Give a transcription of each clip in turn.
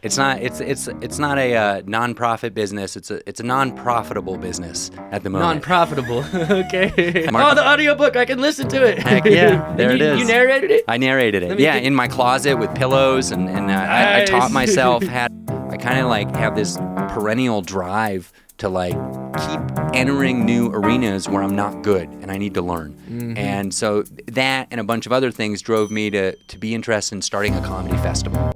It's not a non-profit business. It's a non-profitable business at the moment. Non-profitable. Okay. Oh, the audiobook. I can listen to it. Heck yeah, there it is. You narrated it? I narrated it. Yeah, in my closet with pillows, and I taught myself I kind of like have this perennial drive to like keep entering new arenas where I'm not good and I need to learn. Mm-hmm. And so that and a bunch of other things drove me to be interested in starting a comedy festival.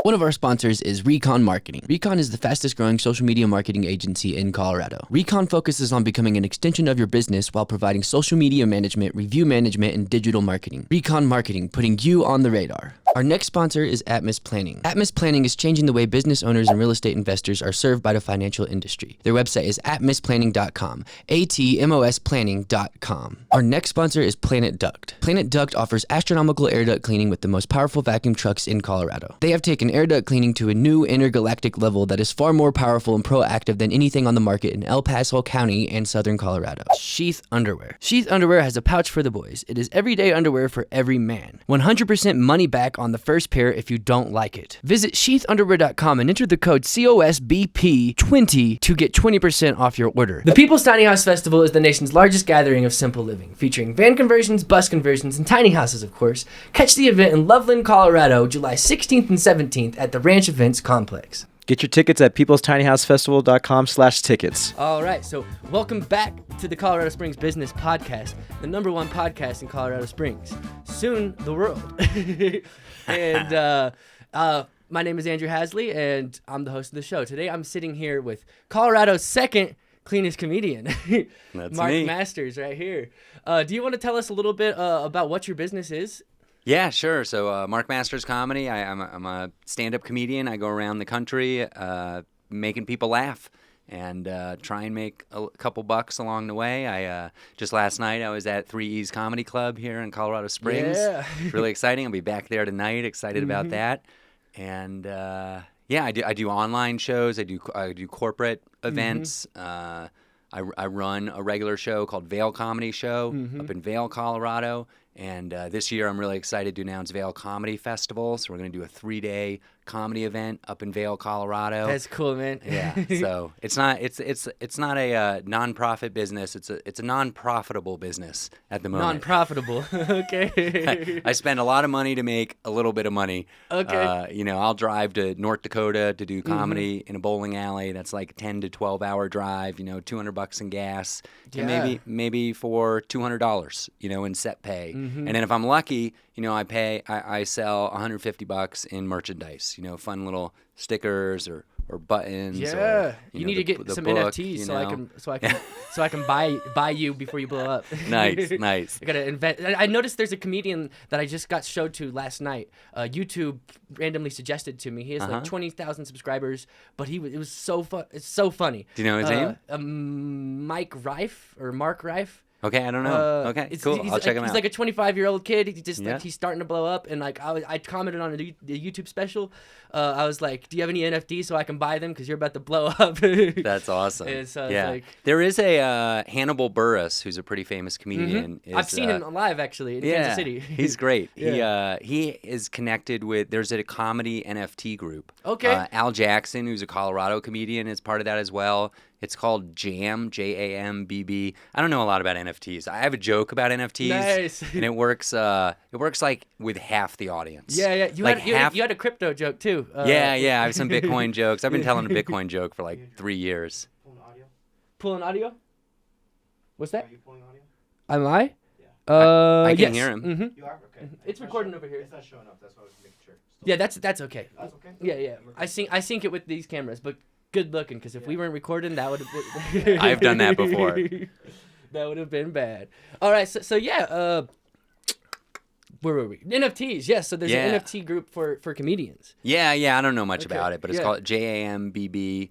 One of our sponsors is Recon Marketing. Recon is the fastest growing social media marketing agency in Colorado. Recon focuses on becoming an extension of your business while providing social media management, review management, and digital marketing. Recon Marketing, putting you on the radar. Our next sponsor is Atmos Planning. Atmos Planning is changing the way business owners and real estate investors are served by the financial industry. Their website is atmosplanning.com, atmosplanning.com. Our next sponsor is Planet Duct. Planet Duct offers astronomical air duct cleaning with the most powerful vacuum trucks in Colorado. They have taken air duct cleaning to a new intergalactic level that is far more powerful and proactive than anything on the market in El Paso County and southern Colorado. Sheath Underwear. Sheath Underwear has a pouch for the boys. It is everyday underwear for every man. 100% money back on the first pair if you don't like it. Visit sheathunderwear.com and enter the code COSBP20 to get 20% off your order. The People's Tiny House Festival is the nation's largest gathering of simple living, featuring van conversions, bus conversions, and tiny houses, of course. Catch the event in Loveland, Colorado, July 16th and 17th at the Ranch Events Complex. Get your tickets at peoplestinyhousefestival.com/tickets. All right, so welcome back to the Colorado Springs Business Podcast, the #1 podcast in Colorado Springs, soon the world. And my name is Andrew Hasley, and I'm the host of the show. Today I'm sitting here with Colorado's second cleanest comedian, That's Mark me. Masters, right here. Do you want to tell us a little bit about what your business is? Yeah, sure. So Mark Masters Comedy. I'm a stand-up comedian. I go around the country making people laugh and try and make a couple bucks along the way. Just last night I was at 3E's Comedy Club here in Colorado Springs. Yeah. Really exciting. I'll be back there tonight. Excited about that. And yeah, I do online shows. I do corporate events. I run a regular show called Vail Comedy Show up in Vail, Colorado. And this year I'm really excited to announce Vail Comedy Festival. So we're going to do a 3-day comedy event up in Vail, Colorado. That's cool, man. Yeah. So it's not a non-profit business. It's a non-profitable business at the moment. Non-profitable. Okay. I spend a lot of money to make a little bit of money. Okay. I'll drive to North Dakota to do comedy in a bowling alley. That's like 10 to 12 hour drive, $200 in gas. Yeah. And maybe for $200, in set pay. And then if I'm lucky, I sell $150 in merchandise, fun little stickers or buttons. Yeah, or, you need to get some book, NFTs so I can buy you before you blow up. Nice. I gotta invent. I noticed there's a comedian that I just got showed to last night. YouTube randomly suggested to me. He has like 20,000 subscribers, but it was so fun. It's so funny. Do you know his name? Mark Rife. Okay, I don't know. Okay, cool. I'll check him out. He's like a 25-year-old kid. He's starting to blow up, and I commented on the YouTube special. I was like, "Do you have any NFTs so I can buy them? Because you're about to blow up." That's awesome. And so yeah, there is a Hannibal Buress who's a pretty famous comedian. I've seen him live actually in Kansas City. He's great. Yeah. He is connected with. There's a comedy NFT group. Okay. Al Jackson, who's a Colorado comedian, is part of that as well. It's called Jam, JAMBB. I don't know a lot about NFTs. I have a joke about NFTs, Nice. and it works. It works like with half the audience. Yeah. You had a crypto joke too. Yeah. I have some Bitcoin jokes. I've been telling a Bitcoin joke for like 3 years. Pulling audio? What's that? Are you pulling audio? Am I? I can yes. hear him. Mm-hmm. You are? Okay. It's recording over here. It's not showing up. That's why I was making sure. Yeah, that's okay. That's okay? Yeah. I sync it with these cameras, but good looking, because if we weren't recording, that would have been... I've done that before. That would have been bad. All right, so yeah, where were we? NFTs, yes. So there's an NFT group for comedians. Yeah. I don't know much about it, but it's Yeah. called JAMBB.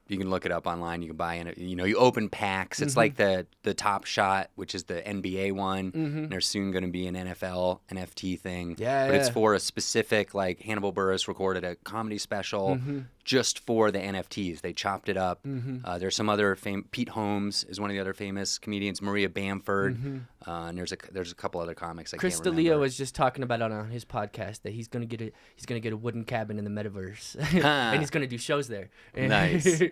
You can look it up online. You can buy in. You open packs. It's like the Top Shot, which is the NBA one. And there's soon going to be an NFL NFT thing. Yeah, but it's for a specific, like Hannibal Buress recorded a comedy special just for the NFTs. They chopped it up. There's some other Pete Holmes is one of the other famous comedians. Maria Bamford. And there's a couple other comics I Chris can't remember. D'Elia was just talking about it on his podcast that he's gonna get a wooden cabin in the metaverse, and he's gonna do shows there.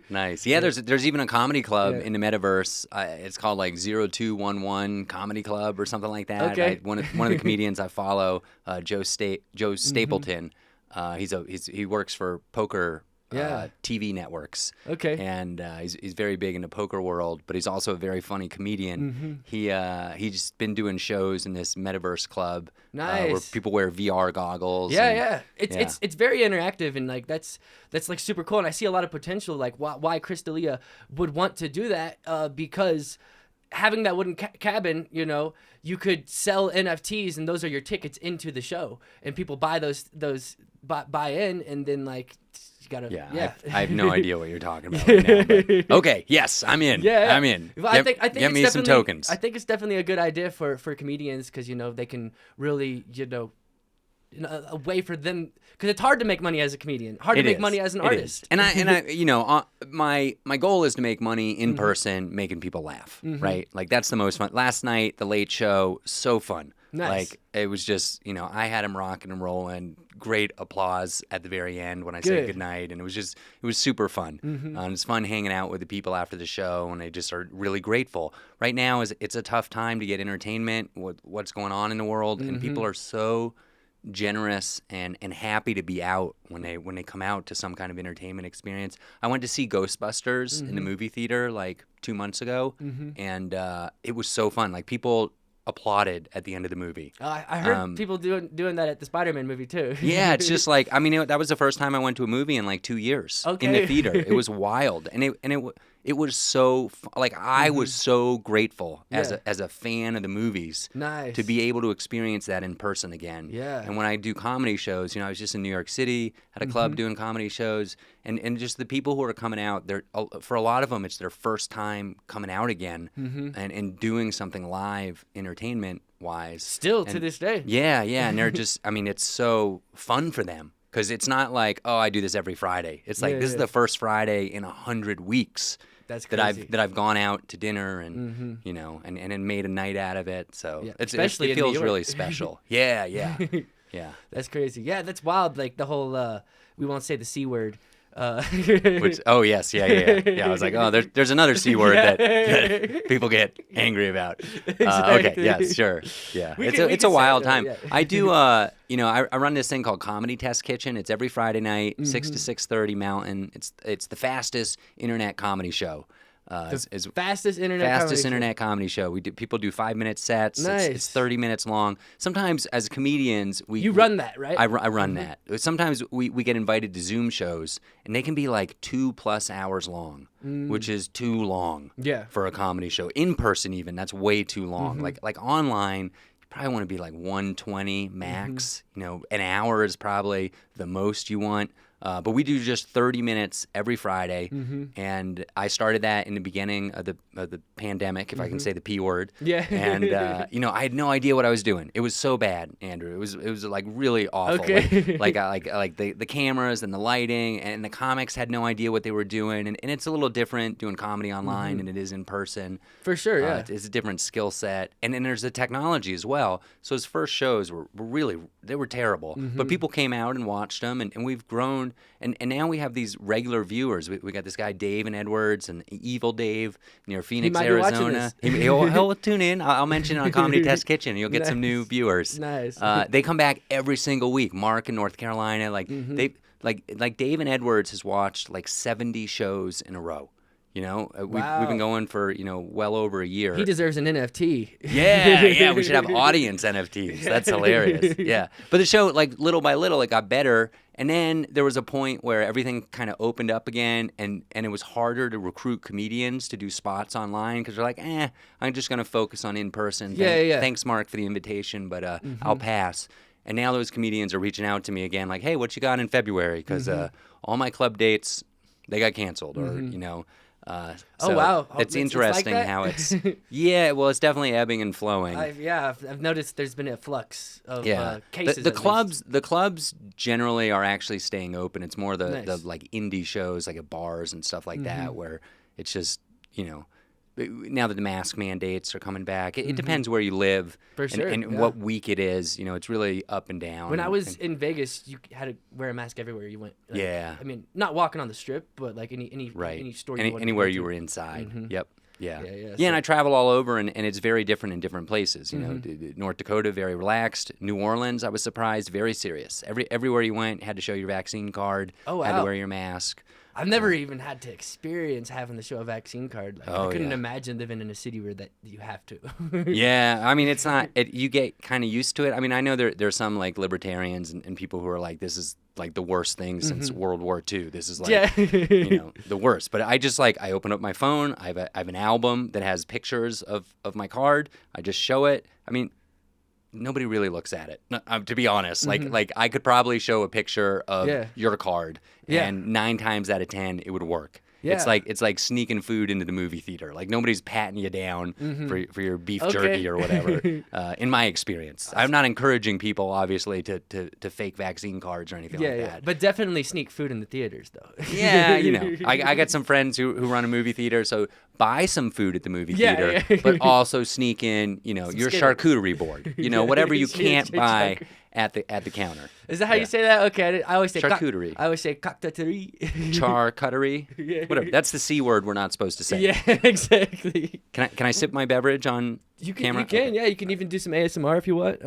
Nice. Yeah, there's even a comedy club in the metaverse. It's called like 0211 Comedy Club or something like that. Okay. One of the comedians I follow, Joe Stapleton. He works for poker TV networks. Okay. And he's very big in the poker world, but he's also a very funny comedian. He's been doing shows in this metaverse club. Nice. Where people wear VR goggles. It's very interactive, and like that's like super cool. And I see a lot of potential, like why Chris D'Elia would want to do that, because having that wooden cabin, you could sell NFTs, and those are your tickets into the show, and people buy those buy in, and then like. I have no idea what you're talking about right now. But, okay, yes, I'm in. Yeah, I'm in. Well, I think get me some tokens. I think it's definitely a good idea for comedians, because they can really a way for them, because it's hard to make money as a comedian, hard to make money as an artist. And my goal is to make money in person, making people laugh, right? Like that's the most fun. Last night, the Late Show, so fun. Nice. Like it was just, I had him rocking and rolling, great applause at the very end when I said goodnight, and it was super fun. It's fun hanging out with the people after the show, and they just are really grateful. Right now it's a tough time to get entertainment with what's going on in the world, and people are so generous and happy to be out when they come out to some kind of entertainment experience. I went to see Ghostbusters in the movie theater like 2 months ago, and it was so fun. Like people applauded at the end of the movie. I heard people doing that at the Spider-Man movie too. Yeah, it's just like that was the first time I went to a movie in like 2 years in the theater. It was wild, and it was so like I was so grateful as a fan of the movies to be able to experience that in person again. Yeah. And when I do comedy shows, I was just in New York City at a club doing comedy shows, and just the people who are coming out, for a lot of them it's their first time coming out again and doing something live entertainment wise. Still to this day. Yeah, and they're just it's so fun for them. Because it's not like, oh, I do this every Friday. It's like this is the first Friday in 100 weeks That's crazy. that I've gone out to dinner and and made a night out of it. So it feels really special. Yeah. That's crazy. Yeah, that's wild. Like the whole we won't say the C word. Which yes, yeah. I was like, oh, there's another C word that people get angry about. Okay, yes, sure, yeah. It's a wild time. Yeah. I do, I run this thing called Comedy Test Kitchen. It's every Friday night, 6 to 6:30 Mountain. It's the fastest internet comedy show. Fastest internet comedy show. People do 5-minute sets. Nice. It's 30 minutes long. Sometimes as comedians, you run that, right? I run that. Sometimes we get invited to Zoom shows, and they can be like 2+ hours long, which is too long for a comedy show. In person even, that's way too long. Like online, you probably want to be like 120 max. An hour is probably the most you want. But we do just 30 minutes every Friday, and I started that in the beginning of the pandemic, if I can say the P word. Yeah. And I had no idea what I was doing. It was so bad, Andrew. It was like really awful. Okay. Like the cameras and the lighting, and the comics had no idea what they were doing, and it's a little different doing comedy online than it is in person. For sure, yeah. It's a different skill set, and then there's the technology as well. So his first shows were really terrible, but people came out and watched them, and we've grown. And now we have these regular viewers. We got this guy Dave and Edwards and Evil Dave near Phoenix, Arizona. He'll tune in. I'll mention it on Comedy Test Kitchen. You'll get some new viewers. Nice. They come back every single week. Mark in North Carolina, they Dave and Edwards has watched like 70 shows in a row. We've been going for well over a year. He deserves an NFT. Yeah. We should have audience NFTs. That's hilarious. Yeah, but the show, like little by little, it got better, and then there was a point where everything kind of opened up again, and it was harder to recruit comedians to do spots online because they're like, I'm just gonna focus on in person. Thanks, Mark, for the invitation, but I'll pass. And now those comedians are reaching out to me again, like, hey, what you got in February? Because all my club dates they got canceled, or you know. Oh wow, it's interesting like how it's well, it's definitely ebbing and flowing. I've noticed there's been a flux of cases. The clubs generally are actually staying open. It's more the Nice. like indie shows like at bars and stuff like that, where it's just, you know, now that the mask mandates are coming back, it depends where you live For sure, and what week it is. You know, it's really up and down. When I was in Vegas, you had to wear a mask everywhere you went. Like, Yeah. I mean, not walking on the strip, but like any store you wanted anywhere to go you to. were inside. Yep. Yeah. So- And I travel all over, and it's very different in different places. You know, North Dakota, very relaxed. New Orleans, I was surprised, very serious. Everywhere you went, had to show your vaccine card. Oh, Had to wow. wear your mask. I've never even had to experience having to show a vaccine card. Like, I couldn't yeah. imagine living in a city where that you have to. Yeah, I mean, it's not. You get kind of used to it. I mean, I know there's some like libertarians and people who are like, this is like the worst thing since World War II. This is like, you know, the worst. But I just like, I open up my phone. I have an album that has pictures of my card. I just show it. I mean, nobody really looks at it, to be honest. Like I could probably show a picture of your card, and 9 times out of 10 it would work. Yeah. It's like sneaking food into the movie theater. Like nobody's patting you down for your beef jerky or whatever. In my experience, I'm not encouraging people obviously to fake vaccine cards or anything like that. But definitely sneak food in the theaters though. Yeah, you know, I got some friends who run a movie theater, so buy some food at the movie theater, but also sneak in, you know, your Skittles. charcuterie board, you know, whatever you can't buy at the counter. Is that how you say that? Okay, I always say Charcuterie. I always say cocktaterie. Charcuterie, whatever. That's the C word we're not supposed to say. Yeah, exactly. Can I sip my beverage on camera? You can, Okay. yeah. You can even do some ASMR if you want.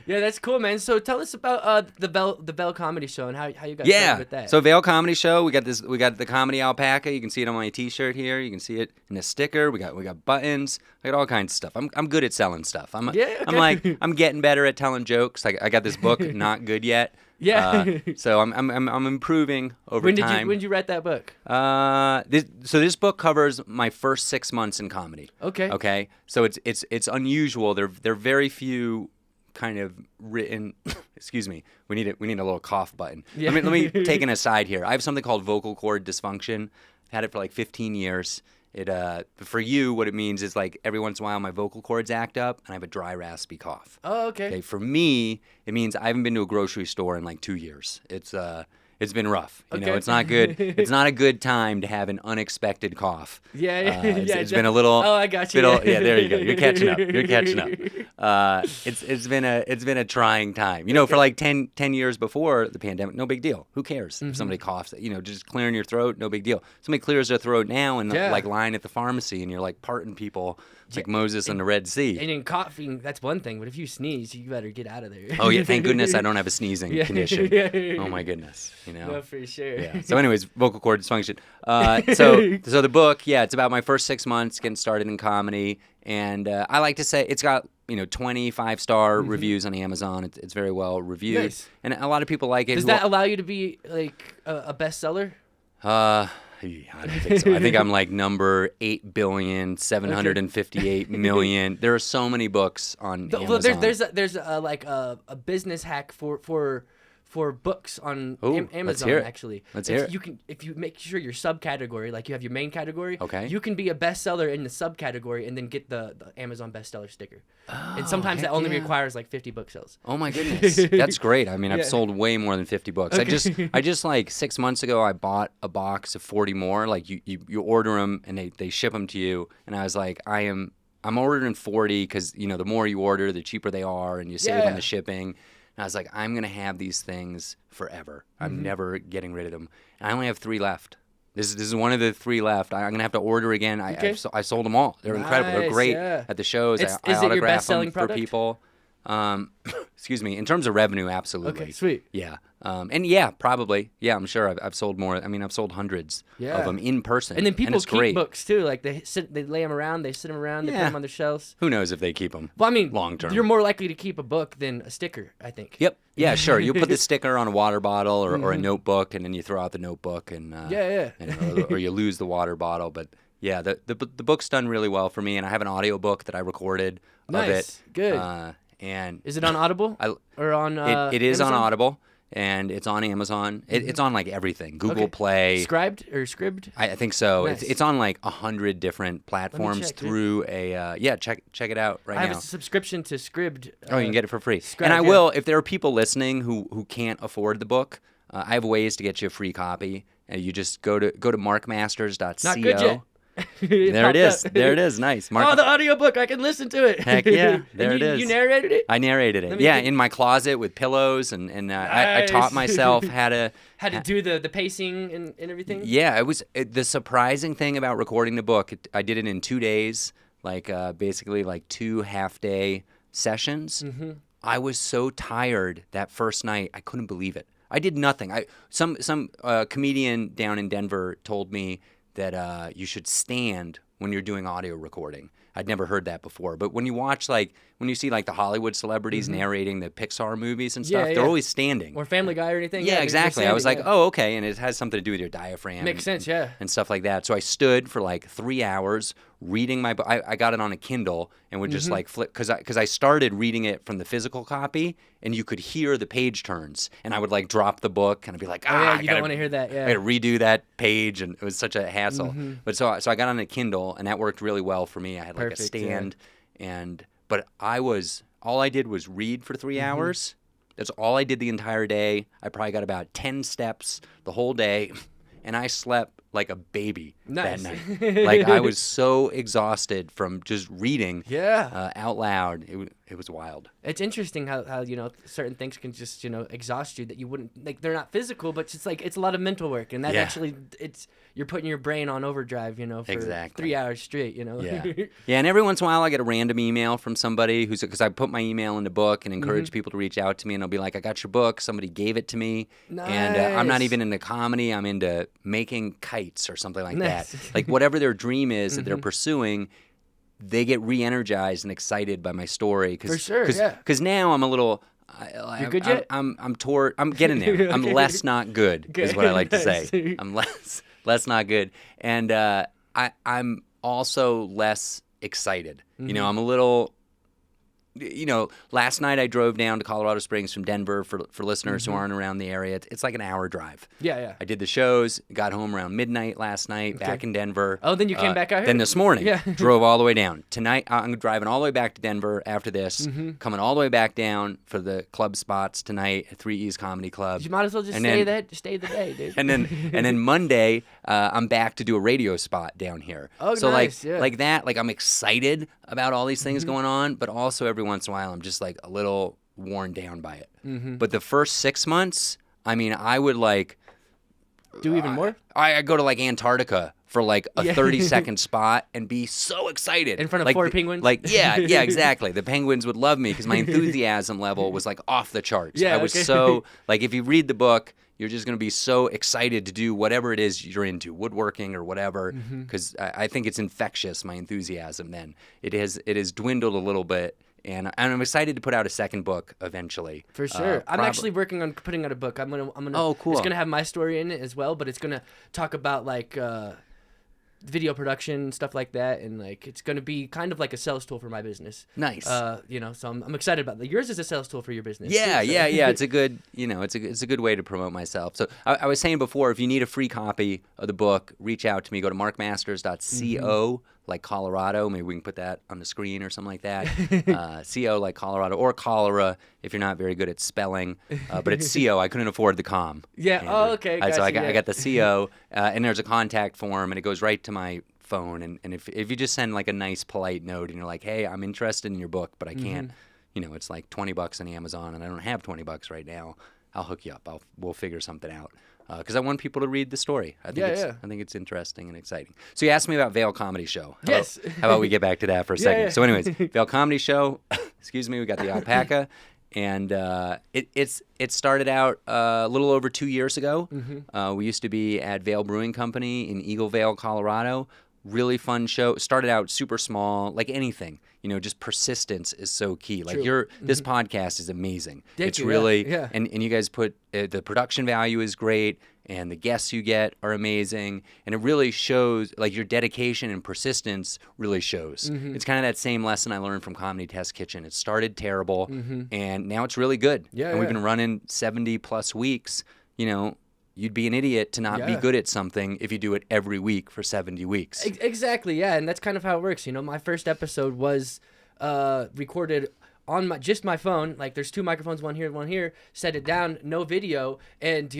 Yeah, that's cool, man. So tell us about the Vail Comedy Show and how you got started with that. So Vail Comedy Show, we got the comedy alpaca. You can see it on my T-shirt here. You can see it in a sticker. We got buttons. I got all kinds of stuff. I'm good at selling stuff. I'm getting better at telling jokes. I got this book, not good yet. Yeah. So I'm improving over time. When did you write that book? This book covers my first 6 months in comedy. Okay. Okay. So it's unusual. There are very few kind of written. Excuse me. We need a little cough button. Yeah. Let me take an aside here. I have something called vocal cord dysfunction. I've had it for like 15 years. For you, what it means is like every once in a while my vocal cords act up and I have a dry, raspy cough. Oh, okay. Okay. For me, it means I haven't been to a grocery store in like 2 years. It's been rough. You know, Okay. it's not good. It's not a good time to have an unexpected cough. Yeah. It's been a little. Oh, I got you. Yeah, there you go. You're catching up. It's been a trying time. You know, for like 10 years before the pandemic, no big deal. Who cares if somebody coughs? You know, just clearing your throat, no big deal. Somebody clears their throat now and like line at the pharmacy, and you're like parting people like Moses in the Red Sea. And in coughing, that's one thing. But if you sneeze, you better get out of there. Oh yeah, thank goodness I don't have a sneezing condition. Oh my goodness, you know. No, for sure. Yeah. So, anyways, vocal cord dysfunction. So the book, it's about my first 6 months getting started in comedy, and I like to say it's got 25-star reviews on Amazon. It's very well reviewed, Nice. and a lot of people like it. Does that allow you to be like a bestseller? I don't think so. I think I'm like number 8,758,000,000. There are so many books on Amazon. Well, there's like a business hack for books on Amazon. Let's hear it. Actually, Let's hear it. If you make sure your subcategory, like you have your main category, Okay. you can be a bestseller in the subcategory and then get the Amazon bestseller sticker. And sometimes that heck only yeah. requires like 50 book sales. Oh my goodness, that's great. I mean, I've sold way more than 50 books. Okay. I just like 6 months ago, I bought a box of 40 more. Like you order them and they ship them to you, and I was like, I'm ordering 40 because the more you order, the cheaper they are, and you save on the shipping. And I was like, I'm gonna have these things forever. I'm never getting rid of them. And I only have 3 left. This is one of the 3 left. I'm gonna have to order again. I sold them all. They're incredible. They're Nice, great yeah. at the shows. Is I it your autograph best-selling them for product? people. Excuse me. In terms of revenue, absolutely. Okay, sweet. Yeah. And probably. Yeah, I'm sure I've sold more. I mean, I've sold hundreds of them in person. And then people it's keep great. books too. Like they lay them around, they sit them around, they put them on their shelves. Who knows if they keep them? Well, I mean, long term. you're more likely to keep a book than a sticker, I think. Yep. Yeah, sure. You put the sticker on a water bottle or a notebook, and then you throw out the notebook, and or you lose the water bottle. But yeah, the book's done really well for me, and I have an audio book that I recorded of it. Good. And Is it on Audible or on? it is Amazon? on Audible. and it's on Amazon. It's on like everything, Google Play. Scribed or Scribd? I think so. Nice. It's on like 100 different platforms check, through a check it out right I now. have a subscription to Scribd. Oh, you can get it for free. Scribd, And I yeah. will, if there are people listening who can't afford the book, I have ways to get you a free copy. You just go to markmasters.co. Not good yet. There it is. There it is. Nice. Oh, the audiobook. I can listen to it. Heck yeah. There And it is. You narrated it? I narrated it. me Yeah, think- in my closet with pillows, and I Nice. taught myself how to. Had to do the pacing and everything? Yeah, the surprising thing about recording the book. I did it in 2 days, like basically like 2 half-day sessions. Mm-hmm. I was so tired that first night, I couldn't believe it. I did nothing. Some comedian down in Denver told me that you should stand when you're doing audio recording. I'd never heard that before. But when you see like the Hollywood celebrities narrating the Pixar movies and stuff, they're always standing. Or Family Guy or anything? Yeah, they're exactly. I standing, was like, yeah. oh, okay. And it has something to do with your diaphragm. Makes sense, yeah. And stuff like that. So I stood for like 3 hours reading my book. I got it on a Kindle and would just like flip, because I started reading it from the physical copy, and you could hear the page turns. And I would like drop the book and I'd be like, You don't want to hear that, yeah. I got to redo that page, and it was such a hassle. But so I got on a Kindle, and that worked really well for me. I had like Perfect, a stand, but all I did was read for 3 hours. That's all I did the entire day. I probably got about 10 steps the whole day, and I slept like a baby Nice. that night. Like I was so exhausted from just reading out loud. It was wild. It's interesting how certain things can just exhaust you that you wouldn't like. They're not physical, but it's like it's a lot of mental work, and that actually you're putting your brain on overdrive, for Exactly. 3 hours straight, Yeah. Yeah, and every once in a while I get a random email from somebody because I put my email in the book and encourage people to reach out to me, and they'll be like, I got your book, somebody gave it to me. And I'm not Nice. even into comedy, I'm into making kites or something like Nice. that. Like whatever their dream is that they're pursuing, they get re-energized and excited by my story. For sure, yeah. Because now I'm a little... You're good yet? I'm getting there. I'm Okay. less not good is what I like to Nice. say. I'm less not good, and I'm also less excited. I'm a little. Last night I drove down to Colorado Springs from Denver for listeners who aren't around the area. It's like an hour drive. Yeah. I did the shows, got home around midnight last night, back in Denver. Oh, then you came back out here? Then this morning, Yeah. drove all the way down. Tonight, I'm driving all the way back to Denver after this, coming all the way back down for the club spots tonight at 3 E's Comedy Club. You might as well just And stay then- stay the day, dude. and then Monday, I'm back to do a radio spot down here. Oh, so nice, like that, like I'm excited about all these things going on, but also every once in a while I'm just like a little worn down by it. But the first 6 months, I mean, I would like Do even more? I go to like Antarctica for like a Yeah. 30-second spot and be so excited In front of like 4 penguins? Like yeah, exactly. The penguins would love me because my enthusiasm level was like off the charts. Yeah, I was okay. so like if you read the book, you're just going to be so excited to do whatever it is you're into, woodworking or whatever, because I think it's infectious, my enthusiasm then. It has dwindled a little bit, and I'm excited to put out a second book eventually. For sure. I'm Prob- actually working on putting out a book. I'm gonna. Oh, cool. It's gonna have my story in it as well, but it's gonna talk about like video production, stuff like that, and like it's gonna be kind of like a sales tool for my business. Nice. So I'm excited about that. Yours is a sales tool for your business. Yeah, too, so. yeah. It's a good, it's a good way to promote myself. So I was saying before, if you need a free copy of the book, reach out to me. Go to markmasters.co, like Colorado. Maybe we can put that on the screen or something like that. CO like Colorado, or cholera if you're not very good at spelling. But it's CO. I couldn't afford the com. Yeah. Oh, okay. So I gotcha, got the CO, and there's a contact form, and it goes right to my phone. And if you just send like a nice, polite note, and you're like, hey, I'm interested in your book, but I can't. It's like $20 on Amazon, and I don't have $20 right now. I'll hook you up. We'll figure something out. Because I want people to read the story. I think it's interesting and exciting. So you asked me about Vail Comedy Show. Yes. How about we get back to that for a second? yeah. So anyways, Vail Comedy Show, excuse me, we got the alpaca. And it started out a little over 2 years ago. We used to be at Vail Brewing Company in Eagle Vale, Colorado. really fun show. Started out super small, like anything. Just persistence is so key. Like this podcast is amazing. Thank you, really, yeah. and you guys put the production value is great, and the guests you get are amazing, and it really shows. Like your dedication and persistence really shows. It's kind of that same lesson I learned from Comedy Test Kitchen. It started terrible, and now it's really good. Yeah, and we've been running 70 plus weeks. You'd be an idiot to not be good at something if you do it every week for 70 weeks. Exactly, yeah, and that's kind of how it works. My first episode was recorded on just my phone. Like, there's 2 microphones, one here, set it down, no video, and,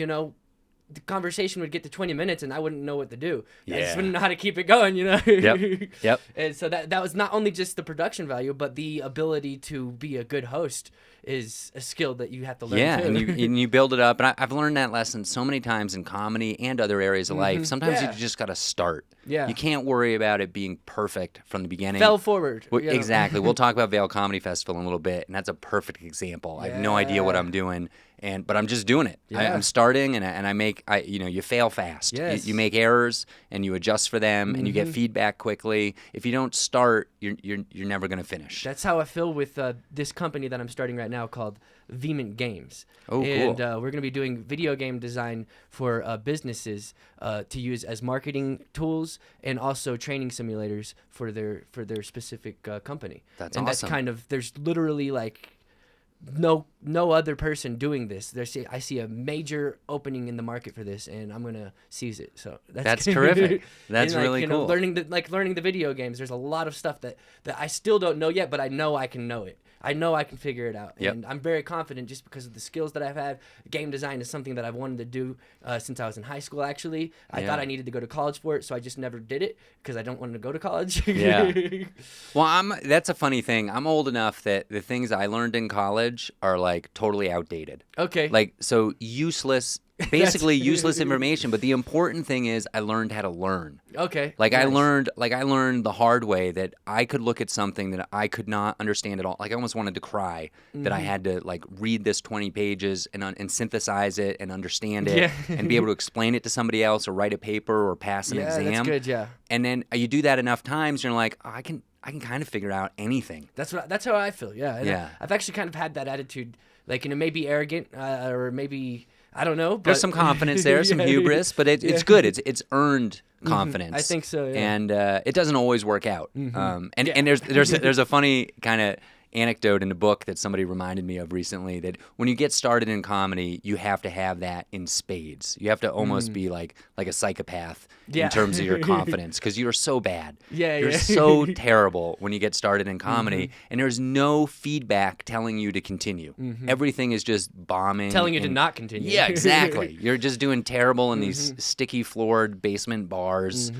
the conversation would get to 20 minutes and I wouldn't know what to do. I just wouldn't know how to keep it going, Yep. And so that was not only just the production value, but the ability to be a good host is a skill that you have to learn too. and you build it up. And I've learned that lesson so many times in comedy and other areas of life. Sometimes you just got to start. Yeah. You can't worry about it being perfect from the beginning. Fell forward. Exactly. We'll talk about Vail Comedy Festival in a little bit, and that's a perfect example. I have no idea what I'm doing, but I'm just doing it. Yeah. I'm starting, and you fail fast. Yes. You make errors, and you adjust for them, and you get feedback quickly. If you don't start, you're never going to finish. That's how I feel with this company that I'm starting right now called Vehement Games. Oh, and cool. We're going to be doing video game design for businesses to use as marketing tools and also training simulators for their specific company. That's and awesome. That's kind of, there's literally like no other person doing this. I see a major opening in the market for this, and I'm gonna seize it. So that's terrific. That's really cool. Learning the video games. There's a lot of stuff that I still don't know yet, but I know I can know it. I know I can figure it out, and I'm very confident just because of the skills that I've had. Game design is something that I've wanted to do since I was in high school. Actually, I thought I needed to go to college for it, so I just never did it because I don't want to go to college. Well, that's a funny thing. I'm old enough that the things I learned in college are like totally outdated. Okay. Like, so useless, basically useless information. But the important thing is I learned how to learn. Okay. Like nice. I learned the hard way that I could look at something that I could not understand at all. Like I almost wanted to cry that I had to like read this 20 pages and synthesize it and understand it and be able to explain it to somebody else or write a paper or pass an exam. That's good. Yeah. And then you do that enough times, you're like, I can kind of figure out anything. That's how I feel. Yeah. And I've actually kind of had that attitude, like, maybe arrogant or maybe, I don't know. But There's some confidence there, some hubris, but it's good. It's earned confidence. I think so. Yeah. And it doesn't always work out. And there's a funny kind of anecdote in the book that somebody reminded me of recently, that when you get started in comedy, you have to have that in spades. You have to almost be like a psychopath in terms of your confidence, because you're so bad. You're so terrible when you get started in comedy, and there's no feedback telling you to continue. Everything is just bombing. Telling you to not continue. Yeah, exactly. You're just doing terrible in these sticky floored basement bars.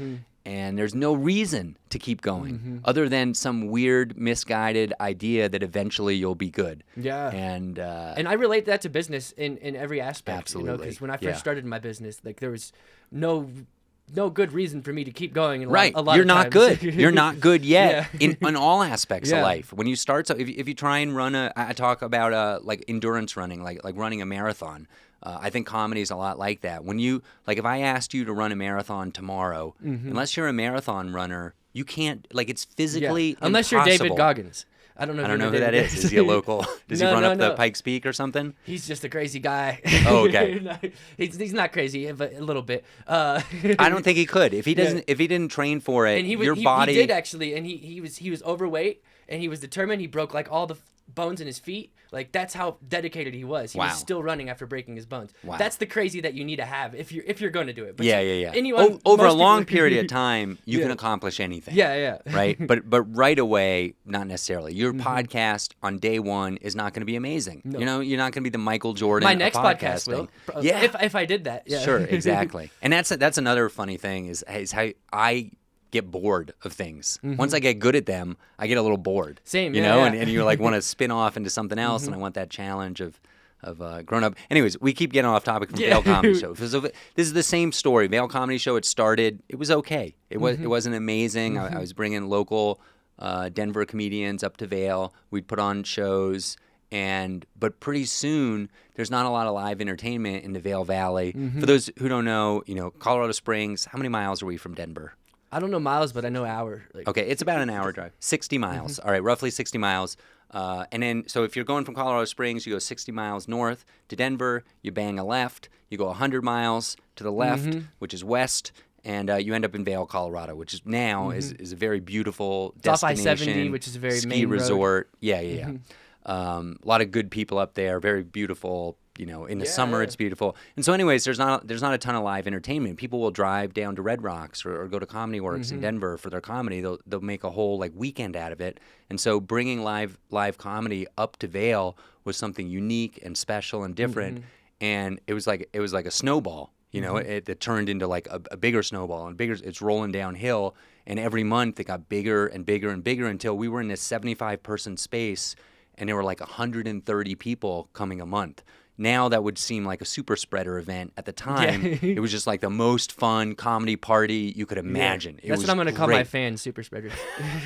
And there's no reason to keep going other than some weird, misguided idea that eventually you'll be good. Yeah. And I relate that to business in every aspect. Absolutely. Because when I first started my business, like, there was no good reason for me to keep going. A lot You're of not times. good. You're not good yet in all aspects of life. When you start, so if you try and run I talk about like endurance running, like running a marathon. I think comedy is a lot like that. When you, like, if I asked you to run a marathon tomorrow, unless you're a marathon runner, you can't, like, it's physically unless impossible. you're David Goggins. I don't know who that is. Is he a local? Does he run up the Pikes Peak or something? He's just a crazy guy. Oh, okay. No, he's not crazy, but a little bit. I don't think he could. If he doesn't, if he didn't train for it, and your body. He did actually, and he was overweight, and he was determined. He broke like all the bones in his feet. Like, that's how dedicated he was. He was still running after breaking his bones. Wow. That's the crazy that you need to have if you're going to do it. But Anyone, over a long period of time, you can accomplish anything. Right? But right away, not necessarily. Your podcast on day one is not going to be amazing. No. You're not going to be the Michael Jordan My next of podcast will. Yeah. If I did that. Yeah. Sure, exactly. And that's another funny thing is how I get bored of things. Once I get good at them, I get a little bored. Same, and you like want to spin off into something else, and I want that challenge of grown up. Anyways, we keep getting off topic from Vail Comedy Show. This is the same story. Vail Comedy Show. It started. It was okay. It wasn't amazing. I was bringing local Denver comedians up to Vail. We'd put on shows. But pretty soon, there's not a lot of live entertainment in the Vail Valley. For those who don't know, Colorado Springs, how many miles are we from Denver? I don't know miles, but I know hour. Like, Okay, it's about an hour drive. 60 miles. All right, roughly 60 miles. And then, so if you're going from Colorado Springs, you go 60 miles north to Denver, you bang a left, you go 100 miles to the left, which is west, and you end up in Vail, Colorado, which is now is a very beautiful destination. Off I-70, which is a very ski main resort. road. Yeah. A lot of good people up there, very beautiful. You know, in the summer it's beautiful. And so anyways, there's not a ton of live entertainment. People will drive down to Red Rocks or go to Comedy Works in Denver for their comedy. They'll make a whole like weekend out of it. And so bringing live comedy up to Vail was something unique and special and different. And it was like a snowball. You know, it turned into like a bigger snowball and bigger. It's rolling downhill. And every month it got bigger and bigger and bigger until we were in this 75-person space, and there were like 130 people coming a month. Now that would seem like a super spreader event. At the time, it was just like the most fun comedy party you could imagine. That's what I'm going to call my fans, super spreaders.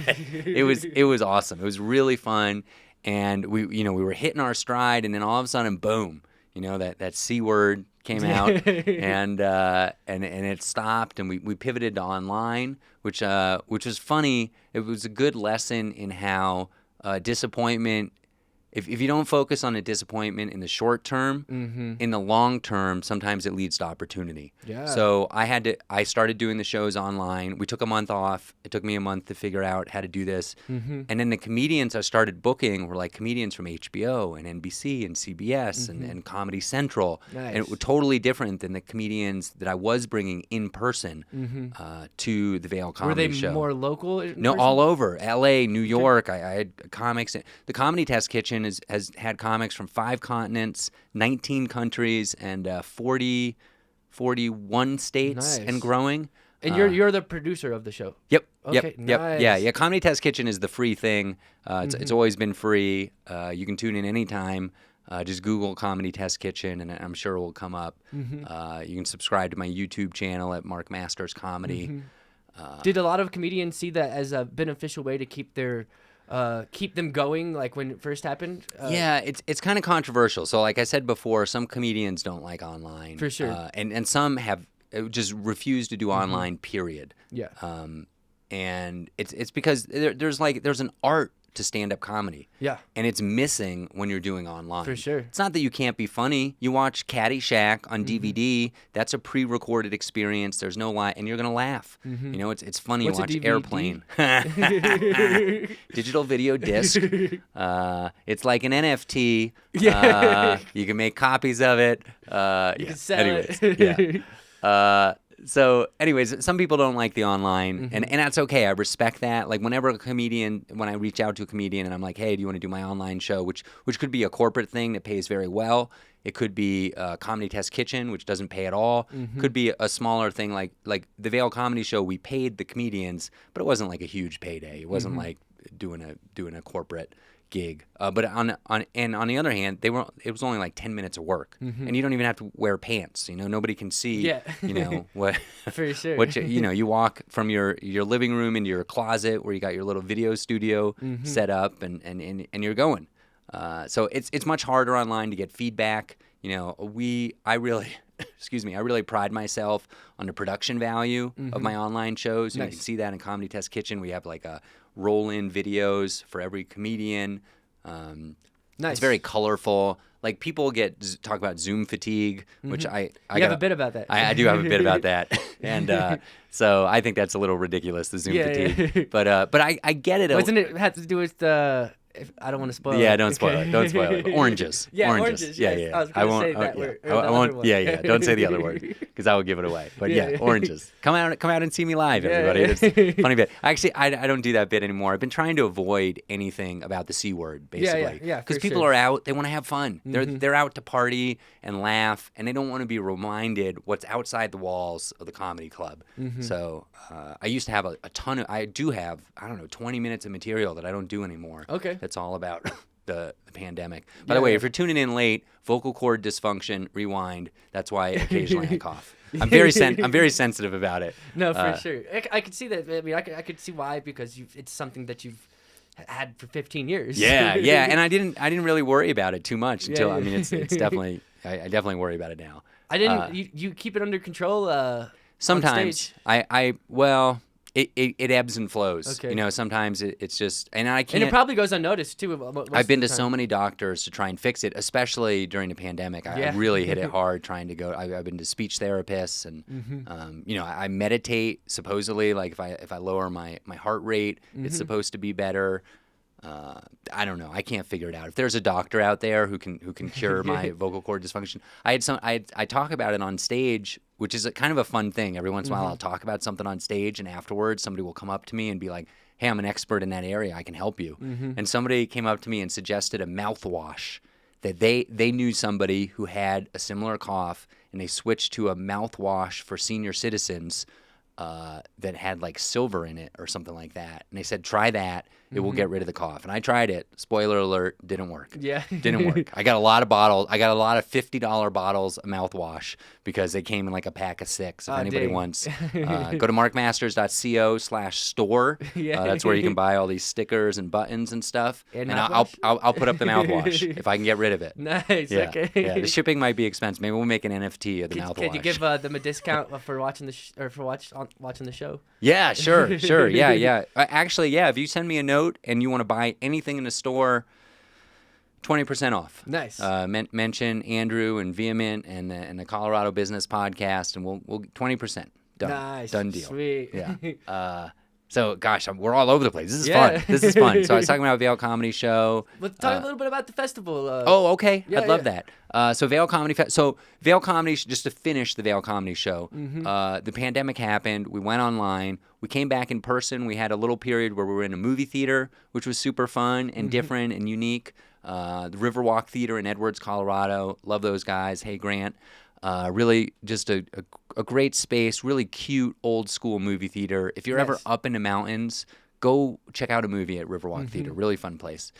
It was awesome. It was really fun, and we were hitting our stride, and then all of a sudden, boom, that C word came out, and it stopped, and we pivoted to online, which was funny. It was a good lesson in how disappointment. If you don't focus on a disappointment in the short term, in the long term, sometimes it leads to opportunity. Yeah. So I started doing the shows online. We took a month off. It took me a month to figure out how to do this. And then the comedians I started booking were like comedians from HBO and NBC and CBS and Comedy Central. Nice. And it was totally different than the comedians that I was bringing in person to the Vail Comedy Show. Were they more local? No, all over. LA, New York. I had comics. The Comedy Test Kitchen has had comics from 5 continents, 19 countries, and 41 states and growing. And you're the producer of the show? Yep. Okay, Yep. nice. Yeah. Comedy Test Kitchen is the free thing. It's always been free. You can tune in anytime. Just Google Comedy Test Kitchen, and I'm sure it will come up. You can subscribe to my YouTube channel at Mark Masters Comedy. Did a lot of comedians see that as a beneficial way to keep them going, like when it first happened? Yeah, it's kind of controversial. So like I said before, some comedians don't like online. For sure. And some have just refused to do online, period. Yeah. And it's because there's an art to stand-up comedy. Yeah. And it's missing when you're doing online. For sure. It's not that you can't be funny. You watch Caddyshack on DVD. That's a pre-recorded experience. There's no lie, and you're going to laugh. It's funny. What's you a watch DVD? Airplane. Digital video disc. It's like an NFT. You can make copies of it. You can sell it. So anyways, some people don't like the online, and that's okay. I respect that. Like when I reach out to a comedian and I'm like, hey, do you want to do my online show, which could be a corporate thing that pays very well. It could be a Comedy Test Kitchen, which doesn't pay at all. Could be a smaller thing like the Vail Comedy Show. We paid the comedians, but it wasn't like a huge payday. It wasn't like doing a corporate gig. But on the other hand, it was only like 10 minutes of work, and you don't even have to wear pants. Nobody can see. What for sure. What you walk from your living room into your closet where you got your little video studio set up, and you're going. So it's much harder online to get feedback. I really pride myself on the production value of my online shows. You can see that in Comedy Test Kitchen. We have like a roll-in videos for every comedian. It's very colorful. Like people talk about Zoom fatigue, which I have a bit about that. I do have a bit about that, and so I think that's a little ridiculous, the Zoom fatigue. Yeah. But I get it. Doesn't it have to do with the? I don't want to spoil it. Yeah, don't spoil it. Don't spoil it. Oranges. Oranges. Yeah. I was going to say that word. I won't. Yeah. Don't say the other word because I will give it away. But oranges. Come out and see me live, everybody. It's a funny bit. Actually, I don't do that bit anymore. I've been trying to avoid anything about the C word, basically. Yeah. Because people are out. They want to have fun. They're out to party and laugh, and they don't want to be reminded what's outside the walls of the comedy club. So I used to have a ton of. I do have 20 minutes of material that I don't do anymore. Okay. That's all about the pandemic. By the way, if you're tuning in late, vocal cord dysfunction, rewind. That's why occasionally I cough. I'm very sensitive about it. No, for sure. I could see that. I mean, I could see why, because it's something that you've had for 15 years. Yeah, and I didn't really worry about it too much until I mean it's definitely I definitely worry about it now. I didn't. You keep it under control. Sometimes on stage? It ebbs and flows. Okay. You know, sometimes it's just, and I can't. And it probably goes unnoticed too. I've been to so many doctors to try and fix it, especially during the pandemic. I really hit it hard trying to go. I've been to speech therapists, and you know, I meditate. Supposedly, like if I lower my heart rate, it's supposed to be better. I don't know. I can't figure it out. If there's a doctor out there who can cure my vocal cord dysfunction, I talk about it on stage, which is kind of a fun thing. Every once in a while, I'll talk about something on stage, and afterwards, somebody will come up to me and be like, "Hey, I'm an expert in that area. I can help you." And somebody came up to me and suggested a mouthwash that they knew somebody who had a similar cough, and they switched to a mouthwash for senior citizens that had like silver in it or something like that. And they said, try that. It will get rid of the cough. And I tried it. Spoiler alert, didn't work. Yeah. Didn't work. I got a lot of bottles. I got a lot of $50 bottles of mouthwash because they came in like a pack of 6. If anybody wants, go to markmasters.co/store. That's where you can buy all these stickers and buttons and stuff. And I'll put up the mouthwash if I can get rid of it. Nice. Yeah. Okay. Yeah. The shipping might be expensive. Maybe we'll make an NFT of the mouthwash. Can you give them a discount for watching watching the show? Yeah, sure. Yeah. Actually, yeah. If you send me a note and you want to buy anything in the store, 20% off. Nice. Mention Andrew and Vehement and the Colorado Business Podcast, and we'll 20%. Done. Nice. Done deal. Sweet. Yeah. So, gosh, we're all over the place. This is fun. This is fun. So I was talking about Vail Comedy Show. Let's talk a little bit about the festival. Okay. I'd love that. So Vail Comedy Vail Comedy, just to finish the Vail Comedy Show, the pandemic happened. We went online. We came back in person. We had a little period where we were in a movie theater, which was super fun and different and unique. The Riverwalk Theater in Edwards, Colorado. Love those guys. Hey, Grant. Really just a great space, really cute old school movie theater. If you're ever up in the mountains, go check out a movie at Riverwalk Theater. Really fun place.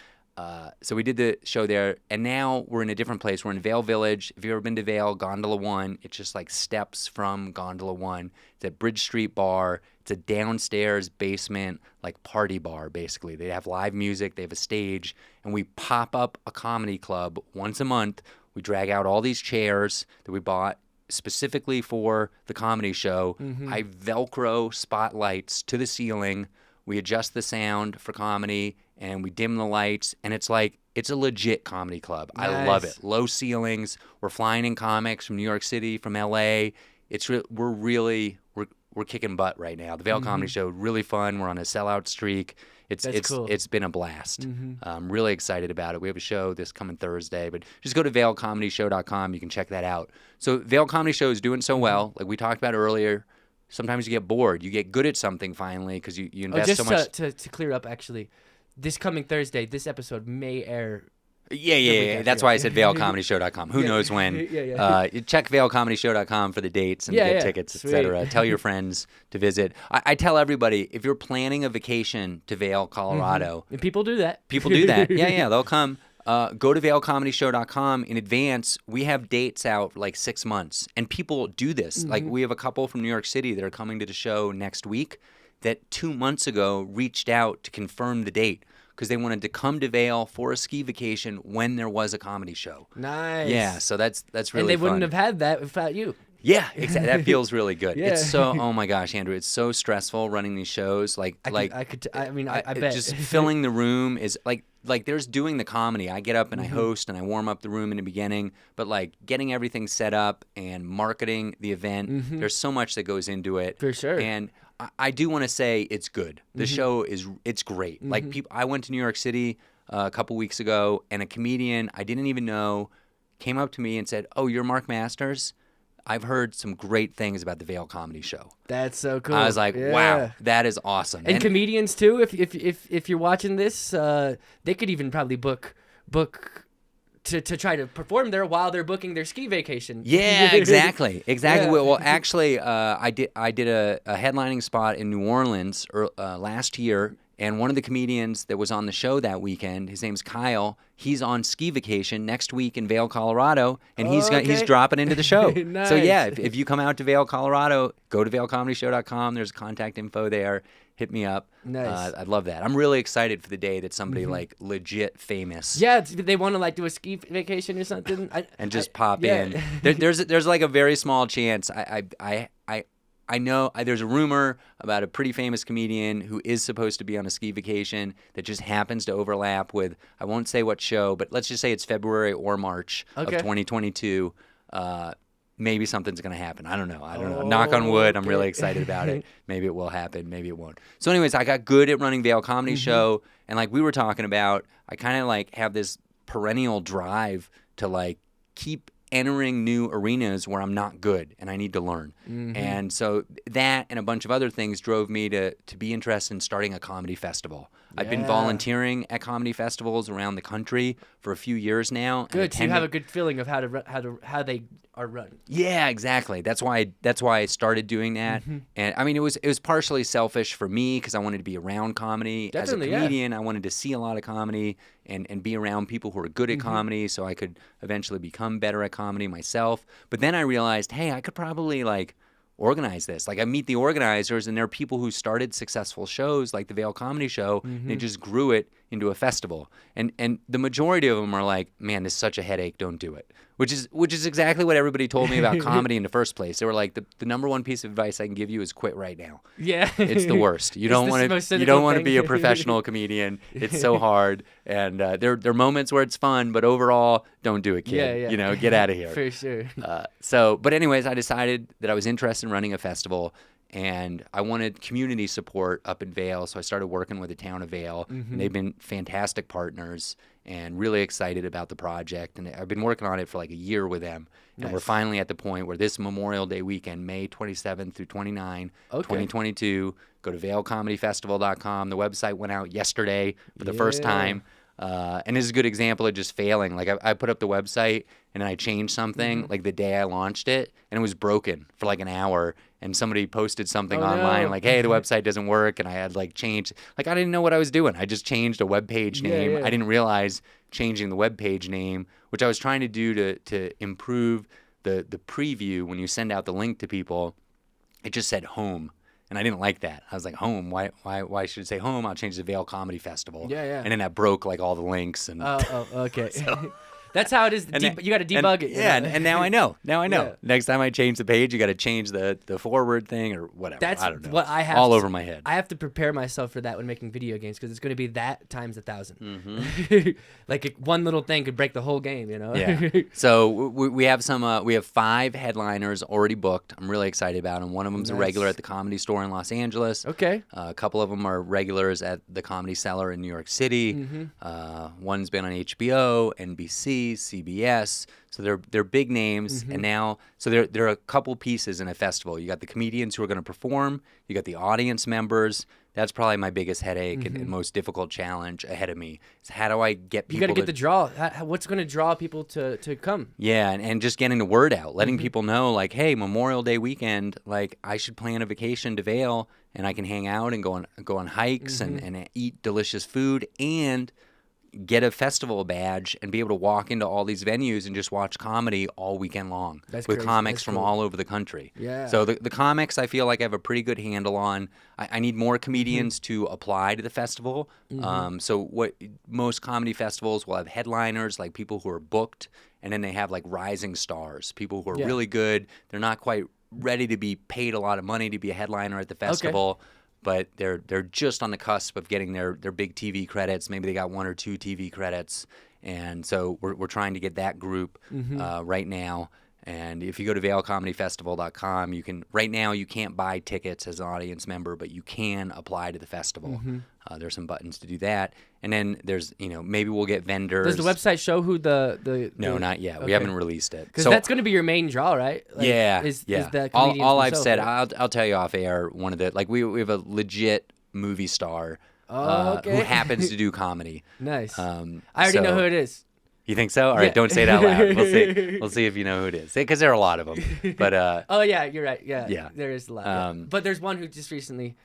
So we did the show there, and now we're in a different place. We're in Vail Village. If you've ever been to Vail, Gondola 1, it's just like steps from Gondola 1. It's at Bridge Street Bar. It's a downstairs basement, like party bar, basically. They have live music. They have a stage, and we pop up a comedy club once a month. We drag out all these chairs that we bought specifically for the comedy show. I Velcro spotlights to the ceiling. We adjust the sound for comedy, and we dim the lights, and it's a legit comedy club. Nice. I love it. Low ceilings. We're flying in comics from New York City, from LA. We're kicking butt right now. The Vail Comedy Show, really fun. We're on a sellout streak. Cool. It's been a blast. I'm really excited about it. We have a show this coming Thursday, but just go to vailcomedyshow.com. You can check that out. So Vail Comedy Show is doing so well. Like we talked about earlier, sometimes you get bored. You get good at something finally because you invest so much. To clear up, actually, this coming Thursday, this episode may air. Yeah. That's why I said vailcomedyshow.com. Who knows when? Check vailcomedyshow.com for the dates and get tickets, etc. Tell your friends to visit. I tell everybody, if you're planning a vacation to Vail, Colorado. And people do that. Yeah, they'll come. Go to vailcomedyshow.com in advance. We have dates out for like 6 months. And people do this. Like we have a couple from New York City that are coming to the show next week that 2 months ago reached out to confirm the date, because they wanted to come to Vail for a ski vacation when there was a comedy show. Nice. Yeah, so that's really fun. And they wouldn't have had that without you. Yeah, exactly. That feels really good. It's so, oh my gosh, Andrew, it's so stressful running these shows. I bet. Just filling the room is like there's doing the comedy. I get up and I host and I warm up the room in the beginning, but like getting everything set up and marketing the event, there's so much that goes into it. For sure. And I do want to say it's good. The show it's great. Like I went to New York City a couple weeks ago, and a comedian I didn't even know came up to me and said, "Oh, you're Mark Masters? I've heard some great things about the Vail Comedy Show." That's so cool. I was like, "Wow, that is awesome." And comedians too. If you're watching this, they could even probably book. To try to perform there while they're booking their ski vacation. Yeah, exactly. Yeah. Well, actually, I did a headlining spot in New Orleans last year, and one of the comedians that was on the show that weekend, his name's Kyle. He's on ski vacation next week in Vail, Colorado, and he's dropping into the show. Nice. So yeah, if you come out to Vail, Colorado, go to vailcomedyshow.com. There's contact info there. Hit me up. Nice. I'd love that. I'm really excited for the day that somebody like legit famous. Yeah, they want to like do a ski vacation or something. And just pop in. There's like a very small chance. I know there's a rumor about a pretty famous comedian who is supposed to be on a ski vacation that just happens to overlap with, I won't say what show, but let's just say it's February or March of 2022. Maybe something's going to happen. I don't know. Knock on wood. I'm really excited about it. Maybe it will happen. Maybe it won't. So anyways, I got good at running Vail Comedy Show. And like we were talking about, I kind of like have this perennial drive to like keep entering new arenas where I'm not good and I need to learn. And so that and a bunch of other things drove me to be interested in starting a comedy festival. I've been volunteering at comedy festivals around the country for a few years now. Good. So you have a good feeling of how they are run. Yeah, exactly. That's why I started doing that. And I mean, it was partially selfish for me because I wanted to be around comedy. Definitely, as a comedian. I wanted to see a lot of comedy and be around people who are good at comedy, so I could eventually become better at comedy myself. But then I realized, hey, I could probably like organize this. Like I meet the organizers, and there are people who started successful shows like the Vail Comedy Show, and they just grew it into a festival. And the majority of them are like, man, this is such a headache, don't do it. Which is exactly what everybody told me about comedy in the first place. They were like, the number one piece of advice I can give you is quit right now. Yeah. It's the worst. You don't want to be a professional comedian. It's so hard. And there are moments where it's fun, but overall, don't do it, kid. Yeah. You know, get out of here. For sure. But anyways, I decided that I was interested in running a festival, and I wanted community support up in Vail, so I started working with the town of Vail, and they've been fantastic partners and really excited about the project. And I've been working on it for like a year with them, and we're finally at the point where this Memorial Day weekend, May 27th through 29, 2022, go to vailcomedyfestival.com. The website went out yesterday for the first time. And this is a good example of just failing. Like I put up the website and I changed something like the day I launched it, and it was broken for like an hour. And somebody posted something online like, hey, the website doesn't work. And I had like changed, like I didn't know what I was doing. I just changed a web page name. I didn't realize changing the web page name, which I was trying to do to improve the preview when you send out the link to people. It just said home. And I didn't like that. I was like, home? Why should it say home? I'll change it to Vail Comedy Festival. Yeah. And then that broke like all the links. And okay. That's how it is. You got to debug it. Yeah, and now I know. Yeah. Next time I change the page, you got to change the forward thing or whatever. That's I don't know. what I have all over my head. I have to prepare myself for that when making video games, because it's going to be that times 1,000. Like one little thing could break the whole game, you know? Yeah. So we have we have 5 headliners already booked. I'm really excited about them. One of them's a regular at the Comedy Store in Los Angeles. Okay. A couple of them are regulars at the Comedy Cellar in New York City. One's been on HBO, NBC, CBS. So they're big names, and now there are a couple pieces in a festival. You got the comedians who are going to perform. You got the audience members. That's probably my biggest headache and most difficult challenge ahead of me. Is how do I get people? You got to get the draw. What's going to draw people to come? Yeah, and just getting the word out, letting people know, like, hey, Memorial Day weekend, like I should plan a vacation to Vail, and I can hang out and go on hikes and eat delicious food and get a festival badge and be able to walk into all these venues and just watch comedy all weekend long with crazy. comics from all over the country. Yeah. So the comics I feel like I have a pretty good handle on. I need more comedians to apply to the festival. So what most comedy festivals will have headliners, like people who are booked, and then they have like rising stars, people who are really good. They're not quite ready to be paid a lot of money to be a headliner at the festival. Okay. But they're just on the cusp of getting their big TV credits. Maybe they got 1 or 2 TV credits, and so we're trying to get that group right now. And if you go to vailcomedyfestival.com, you can't buy tickets as an audience member, but you can apply to the festival. There's some buttons to do that, and then there's maybe we'll get vendors. Does the website show who the No, not yet. Okay. We haven't released it because that's going to be your main draw, right? Like, Is the all I've said, right? I'll tell you off air. One of the we have a legit movie star who happens to do comedy. Nice. I already know who it is. You think so? All right, don't say it out loud. We'll see if you know who it is, because there are a lot of them. But oh yeah, you're right. Yeah, there is a lot. But there's one who just recently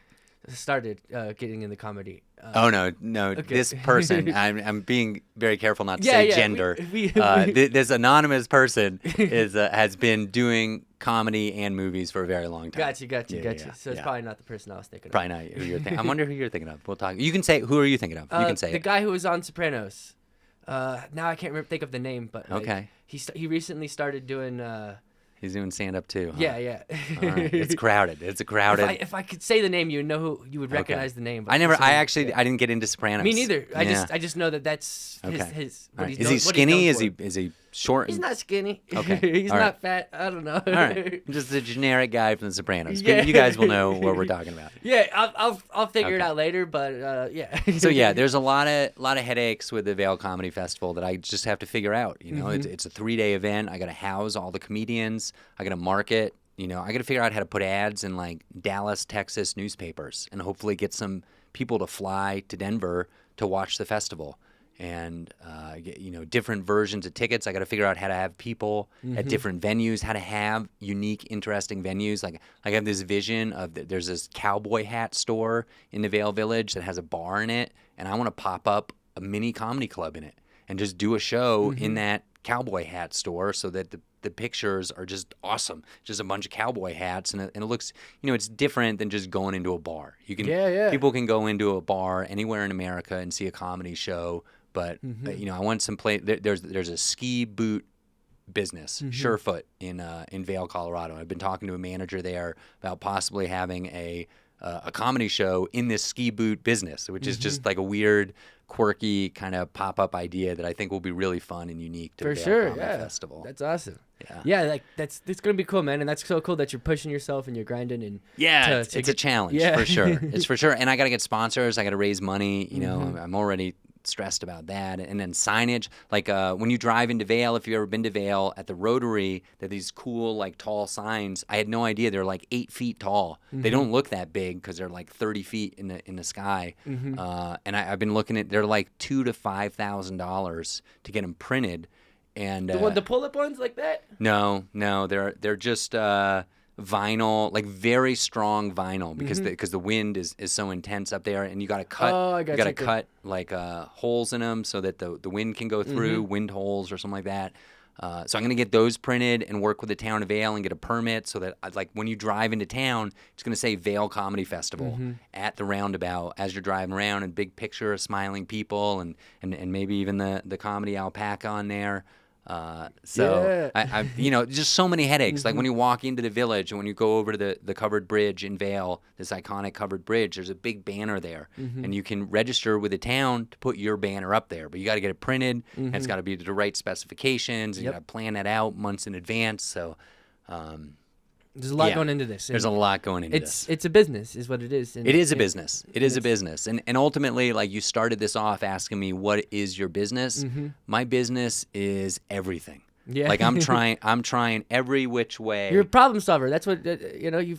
started getting in the comedy. Oh no! Okay. This person, I'm being very careful not to say gender. This anonymous person has been doing comedy and movies for a very long time. Gotcha. So it's probably not the person I was thinking of. Probably not who you're thinking. I wonder who you're thinking of. We'll talk. You can say, who are you thinking of? You can say the guy who was on Sopranos. Now I can't think of the name, but okay. He recently started doing He's doing stand-up too. Huh? Yeah. All right. It's crowded. It's a crowded. If I could say the name, you would know who you would recognize the name. But I didn't get into Sopranos. Me neither. Yeah. I just know that's Okay. his All what right. he's Is he skinny? Is he he short? He's not skinny. Okay. He's All not right. fat. I don't know. All right. Just a generic guy from The Sopranos. Yeah. You guys will know what we're talking about. Yeah, I'll figure it Okay. out later, but yeah. So yeah, there's a lot of headaches with the Vail Comedy Festival that I just have to figure out. You know, it's a 3-day event. I got to house all the comedians. I got to market. You know, I got to figure out how to put ads in like Dallas, Texas newspapers, and hopefully get some people to fly to Denver to watch the festival. And different versions of tickets. I got to figure out how to have people at different venues, how to have unique, interesting venues. Like I have this vision of there's this cowboy hat store in the Vail Village that has a bar in it, and I want to pop up a mini comedy club in it and just do a show in that cowboy hat store so that the pictures are just awesome. Just a bunch of cowboy hats, and it looks, it's different than just going into a bar. You can people can go into a bar anywhere in America and see a comedy show. But I want some place. There's a ski boot business, Surefoot in Vail, Colorado. I've been talking to a manager there about possibly having a comedy show in this ski boot business, which is just like a weird, quirky kind of pop-up idea that I think will be really fun and unique to the Vail Comedy Festival. That's awesome. Yeah, like it's gonna be cool, man, and that's so cool that you're pushing yourself and you're grinding and it's a challenge for sure. It's for sure, and I got to get sponsors. I got to raise money. I'm already stressed about that. And then signage, like when you drive into Vail, if you've ever been to Vail, at the Rotary, there are these cool like tall signs. I had no idea they're like 8 feet tall. They don't look that big because they're like 30 feet in the sky. And I've been looking at, they're like $2,000 to $5,000 to get them printed. And the pull-up ones like that? No, they're just vinyl, like very strong vinyl, because the wind is so intense up there, and you got to cut. You got to cut like holes in them so that the wind can go through, wind holes or something like that. So I'm gonna get those printed and work with the town of Vail and get a permit so that like when you drive into town, it's gonna say Vail Comedy Festival at the roundabout as you're driving around, and big picture of smiling people and maybe even the comedy alpaca on there. I just so many headaches. Like when you walk into the village and when you go over to the covered bridge in Vail, this iconic covered bridge, there's a big banner there, and you can register with the town to put your banner up there, but you got to get it printed, and it's got to be the right specifications, and you got to plan that out months in advance. So, there's a lot going into this. There's a lot going into this. It's a business, is what it is. It is a business. It is a business. And ultimately, like you started this off asking me, what is your business? My business is everything. Yeah. Like I'm trying every which way. You're a problem solver. That's what you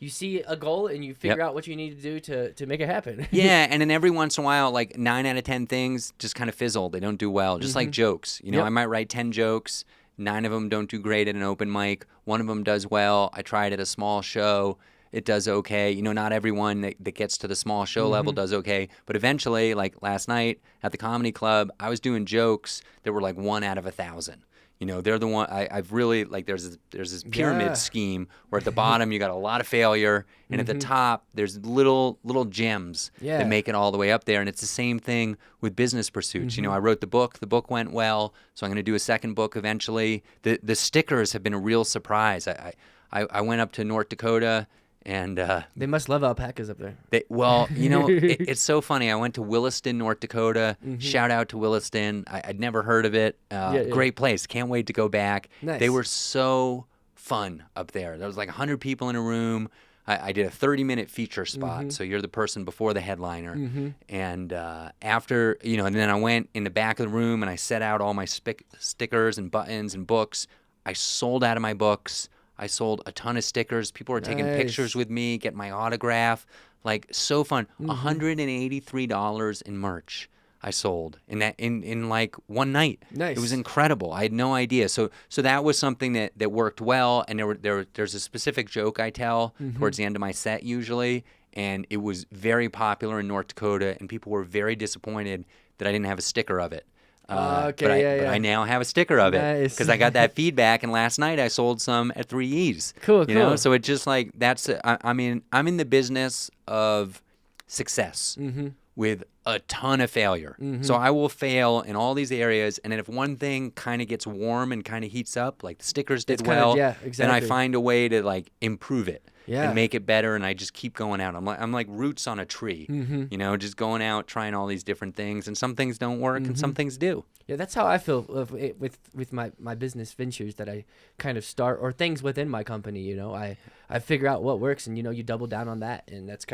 see a goal and you figure out what you need to do to make it happen. Yeah, and then every once in a while, like 9 out of 10 things just kind of fizzle. They don't do well. Just like jokes. I might write 10 jokes. 9 of them don't do great at an open mic. 1 of them does well. I try it at a small show. It does okay. Not everyone that gets to the small show level does okay. But eventually, like last night at the comedy club, I was doing jokes that were like 1 out of 1,000. They're the one I've really like. There's this pyramid scheme where at the bottom you got a lot of failure, and at the top there's little gems that make it all the way up there. And it's the same thing with business pursuits. I wrote the book. The book went well, so I'm going to do a second book eventually. The stickers have been a real surprise. I went up to North Dakota. And they must love alpacas up there. It's so funny. I went to Williston, North Dakota. Shout out to Williston. I'd never heard of it. Great place. Can't wait to go back. Nice. They were so fun up there. There was like 100 people in a room. I did a 30-minute feature spot, so you're the person before the headliner. And after, and then I went in the back of the room and I set out all my stickers and buttons and books. I sold out of my books. I sold a ton of stickers. People were taking pictures with me, getting my autograph. Like, so fun. $183 in merch I sold in like one night. Nice. It was incredible. I had no idea. So that was something that worked well. And there's a specific joke I tell towards the end of my set usually, and it was very popular in North Dakota, and people were very disappointed that I didn't have a sticker of it. But I now have a sticker of it because I got that feedback, and last night I sold some at 3E's. Cool. So it's just like I'm in the business of success. with a ton of failure. So I will fail in all these areas, and then if one thing kind of gets warm and kind of heats up, like the stickers did well, then I find a way to like improve it and make it better, and I just keep going out. I'm like roots on a tree, you know, just going out trying all these different things, and some things don't work and some things do. Yeah, that's how I feel with my business ventures that I kind of start, or things within my company. You know, I figure out what works, and you know, you double down on that, and that's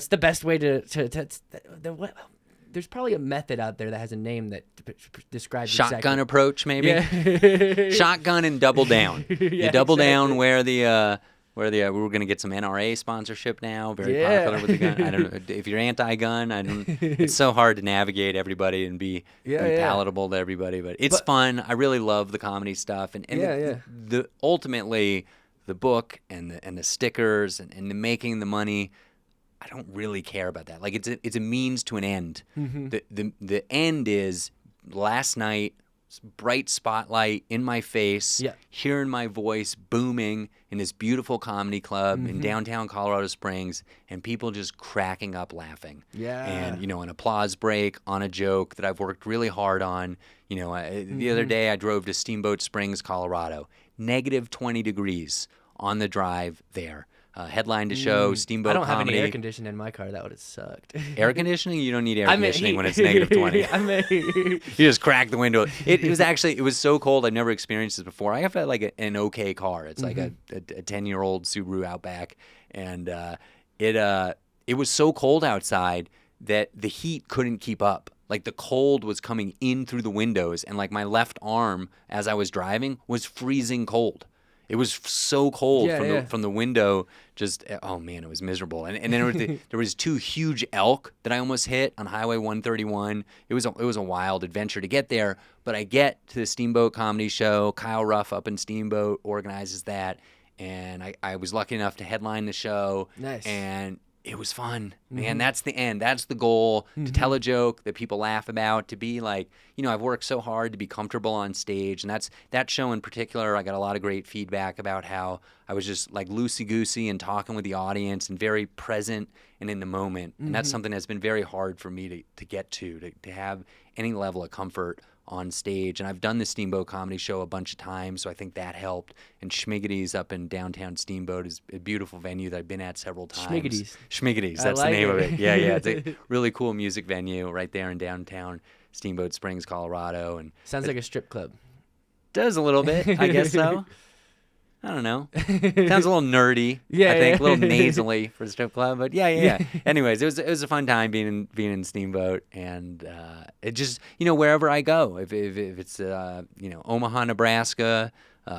the best way to there's probably a method out there that has a name that describes shotgun approach, maybe. Yeah. Shotgun and double down. You double down where we're going to get some NRA sponsorship now. Very popular with the gun. I don't know if you're anti-gun. It's so hard to navigate everybody and be palatable to everybody, but it's fun. I really love the comedy stuff, and the ultimately the book and the stickers and the making the money. I don't really care about that. Like it's a means to an end. The end is last night, bright spotlight in my face, hearing my voice booming in this beautiful comedy club in downtown Colorado Springs, and people just cracking up laughing. And you know, an applause break on a joke that I've worked really hard on. You know, the other day I drove to Steamboat Springs, Colorado, negative 20 degrees on the drive there. Headline to show, Steamboat Comedy. I don't have any air conditioning in my car. That would have sucked. Air conditioning? You don't need air conditioning when it's negative 20. You just crack the window. It was so cold. I've never experienced this before. I have like an okay car. It's like a 10-year-old Subaru Outback. And it was so cold outside that the heat couldn't keep up. Like the cold was coming in through the windows, and like my left arm as I was driving was freezing cold. It was so cold from the window. Just oh man, it was miserable. And then there was two huge elk that I almost hit on Highway 131. It was a wild adventure to get there. But I get to the Steamboat Comedy Show. Kyle Ruff up in Steamboat organizes that, and I was lucky enough to headline the show. Nice. And it was fun, man. That's the end. That's the goal, to tell a joke that people laugh about, to be like, you know, I've worked so hard to be comfortable on stage. And that show in particular, I got a lot of great feedback about how I was just like loosey-goosey and talking with the audience and very present and in the moment. And that's something that's been very hard for me to get to have any level of comfort on stage. And I've done the Steamboat Comedy Show a bunch of times, so I think that helped. And Schmiggity's up in downtown Steamboat is a beautiful venue that I've been at several times. Schmiggity's, that's the name of it. Yeah, it's a really cool music venue right there in downtown Steamboat Springs, Colorado. And sounds like a strip club. Does a little bit, I guess so. I don't know. Sounds a little nerdy. I think a little nasally for the strip club, but yeah. Anyways, it was a fun time being in Steamboat, and it just, you know, wherever I go, if it's you know, Omaha, Nebraska,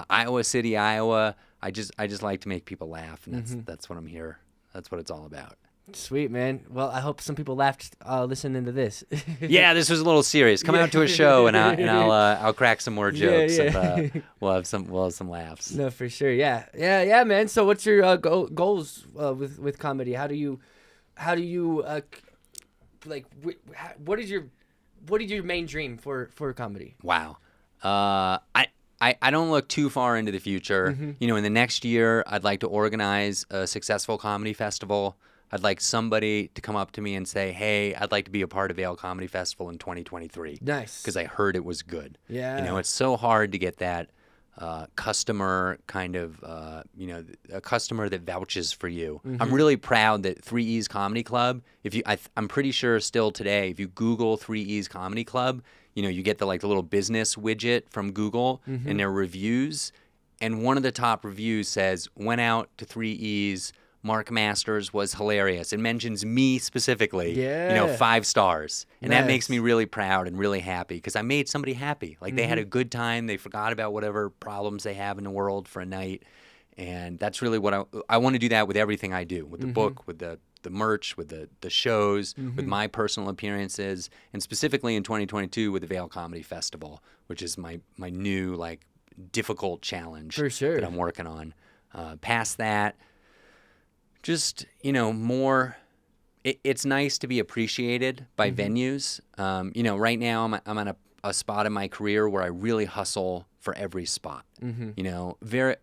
Iowa City, Iowa, I just like to make people laugh, and that's what I'm here. That's what it's all about. Sweet, man. Well, I hope some people laughed listening to this. Yeah, this was a little serious. Come out to a show, and I'll crack some more jokes. And, we'll have some what No, for sure. Yeah, man. So, what's your goals with comedy? How do you like? What is your main dream for comedy? Wow. I don't look too far into the future. You know, in the next year, I'd like to organize a successful comedy festival. I'd like somebody to come up to me and say, hey, I'd like to be a part of Vail Comedy Festival in 2023. Nice. Because I heard it was good. Yeah. You know, it's so hard to get that customer kind of, you know, a customer that vouches for you. I'm really proud that 3E's Comedy Club, I'm pretty sure still today, if you Google 3E's Comedy Club, you know, you get the little business widget from Google and their reviews. And one of the top reviews says, went out to 3E's, Mark Masters was hilarious. It mentions me specifically, you know, 5 stars. And that makes me really proud and really happy because I made somebody happy. Like they had a good time. They forgot about whatever problems they have in the world for a night. And that's really what I want to do that with everything I do, with the book, with the merch, with the shows, with my personal appearances, and specifically in 2022 with the Vail Comedy Festival, which is my new, like, difficult challenge that I'm working on. Past that, just, you know, more, it's nice to be appreciated by venues. You know, right now I'm at a spot in my career where I really hustle for every spot. You know,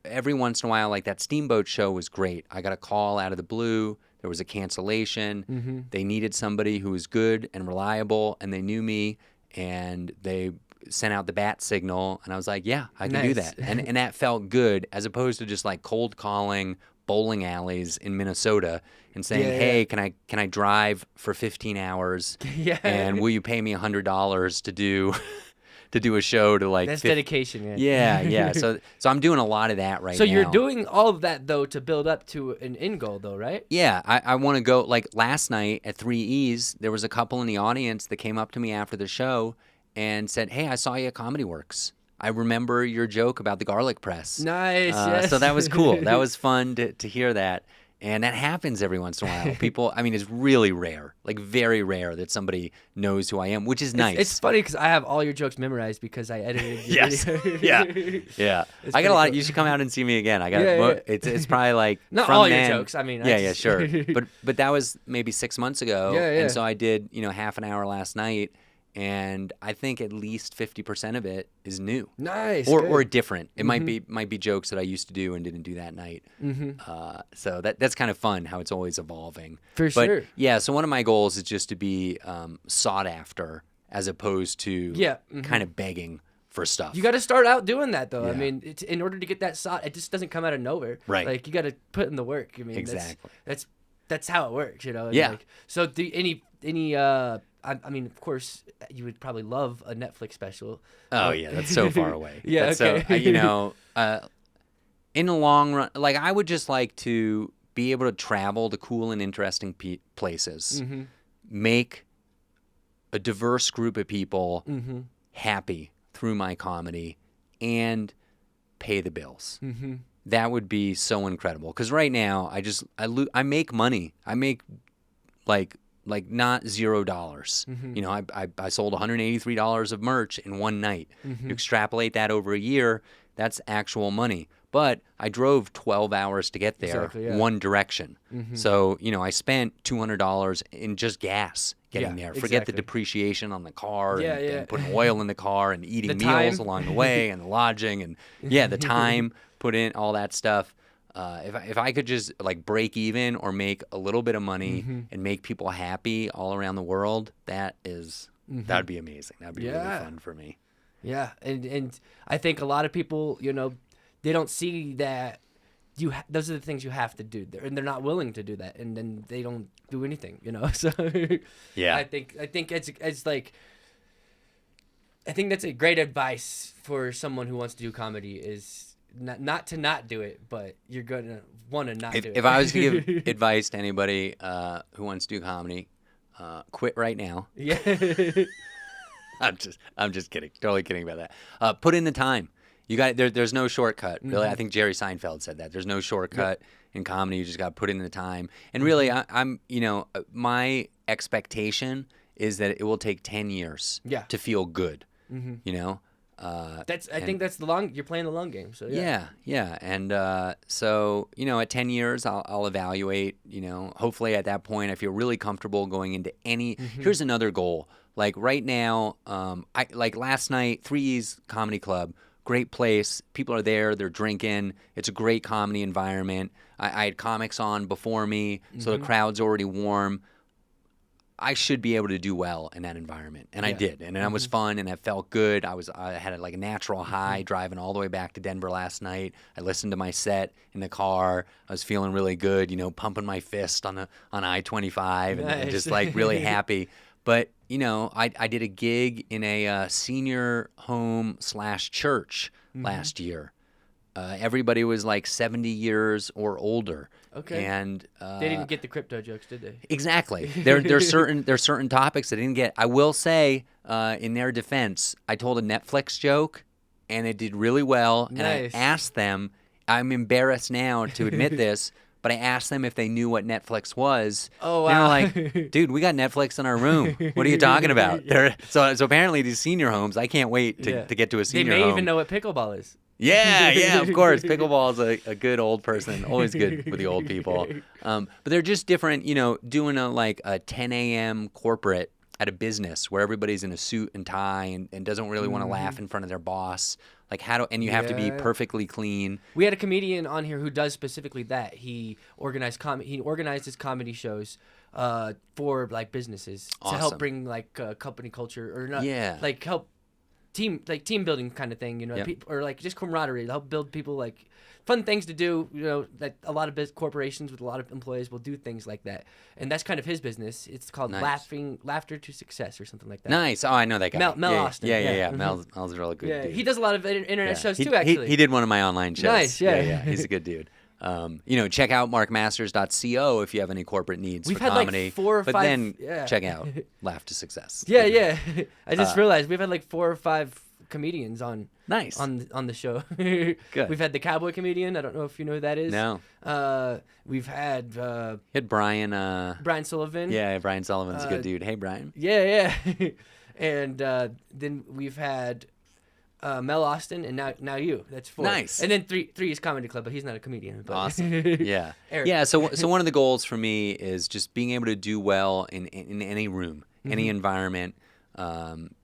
every once in a while, like that Steamboat show was great. I got a call out of the blue there was a cancellation. They needed somebody who was good and reliable, and they knew me, and they sent out the bat signal, and I was like, yeah, I can do that. And that felt good, as opposed to just like cold calling bowling alleys in Minnesota and saying, hey, can I drive for 15 hours and will you pay me $100 to do a show to like that's dedication. So I'm doing a lot of that right now. So you're doing all of that though to build up to an end goal though, right? Yeah, I want to go. Like last night at 3 E's, there was a couple in the audience that came up to me after the show and said, hey, I saw you at Comedy Works. I remember your joke about the garlic press. Nice. Yes. So that was cool. That was fun to hear that. And that happens every once in a while. People, I mean, it's really rare, like very rare that somebody knows who I am, which is nice. It's funny because I have all your jokes memorized because I edited your yes. video. Yeah. I got a lot. Cool. You should come out and see me again. I got it's probably like not from all then, your jokes. I mean, yeah, sure. But that was maybe 6 months ago. Yeah. And so I did, half an hour last night. And I think at least 50% of it is new, nice, or different. It might be jokes that I used to do and didn't do that night. So that's kind of fun how it's always evolving. Sure. Yeah. So one of my goals is just to be sought after as opposed to kind of begging for stuff. You got to start out doing that though. Yeah. I mean, in order to get that sought, it just doesn't come out of nowhere. Right. Like you got to put in the work. I mean, exactly. That's how it works. And yeah. Like, so I mean, of course, you would probably love a Netflix special. Oh, yeah. That's so far away. Yeah, okay. So, in the long run, like, I would just like to be able to travel to cool and interesting places, make a diverse group of people happy through my comedy, and pay the bills. That would be so incredible. Because right now, I make money. I make, like not $0. I sold $183 of merch in one night. You extrapolate that over a year, that's actual money. But I drove 12 hours to get there, one direction. So, I spent $200 in just gas getting there. Forget the depreciation on the car and putting oil in the car and eating meals along the way and the lodging and the time put in, all that stuff. If I could just like break even or make a little bit of money and make people happy all around the world, that'd be amazing. That'd be really fun for me. Yeah, and I think a lot of people, they don't see that those are the things you have to do, and they're not willing to do that, and then they don't do anything, So yeah, I think it's like. I think that's a great advice for someone who wants to do comedy is. Not to not do it, but you're gonna want to not do it. If I was to give advice to anybody who wants to do comedy, quit right now. Yeah. I'm just kidding. Totally kidding about that. Put in the time. You got there's no shortcut. Really, I think Jerry Seinfeld said that. There's no shortcut in comedy. You just got to put in the time. And really, I'm my expectation is that it will take 10 years to feel good. I think that's you're playing the long game. So yeah. And so at 10 years I'll evaluate. Hopefully at that point I feel really comfortable going into any. Here's another goal. Like right now, I like last night, 3E's Comedy Club, great place. People are there. They're drinking. It's a great comedy environment. I had comics on before me, so the crowd's already warm. I should be able to do well in that environment, and I did, and that was fun, and it felt good. I had like a natural high driving all the way back to Denver last night. I listened to my set in the car. I was feeling really good, pumping my fist on I-25 and just like really happy. But I did a gig in a senior home / church last year. Everybody was like 70 years or older. Okay. And they didn't get the crypto jokes, did they? Exactly. There's certain topics they didn't get. I will say, in their defense, I told a Netflix joke, and it did really well. Nice. And I asked them. I'm embarrassed now to admit this, but I asked them if they knew what Netflix was. Oh wow! And they were like, "Dude, we got Netflix in our room. What are you talking about?" So apparently these senior homes. I can't wait to get to a senior home. They may even know what pickleball is. Yeah, of course. Pickleball is a good old person. Always good with the old people. But they're just different, doing a 10 a.m. corporate at a business where everybody's in a suit and tie and doesn't really want to laugh in front of their boss. Like and you have to be perfectly clean. We had a comedian on here who does specifically that. He organized his comedy shows for like businesses to help bring like company culture or not like help team building kind of thing, you know, or like just camaraderie, help build people like fun things to do, you know, that a lot of corporations with a lot of employees will do things like that. And that's kind of his business. It's called Laughter to Success or something like that. Nice. Oh, I know that guy. Mel Austin. Yeah. Mel's a really good dude. He does a lot of internet shows too, actually. He did one of my online shows. Nice, yeah. He's a good dude. You know, check out markmasters.co if you have any corporate needs for comedy. Like 4 or 5. But then check out Laugh to Success. Yeah. I just realized we've had like 4 or 5 comedians on the show. Good. We've had the cowboy comedian. I don't know if you know who that is. No. We've had you had Brian Sullivan. Yeah, Brian Sullivan's a good dude. Hey, Brian. Yeah. And then we've had Mel Austin, and now you. That's 4. Nice. And then 3 is Comedy Club, but he's not a comedian. But Awesome. Yeah. Eric. Yeah. So one of the goals for me is just being able to do well in any room, any environment.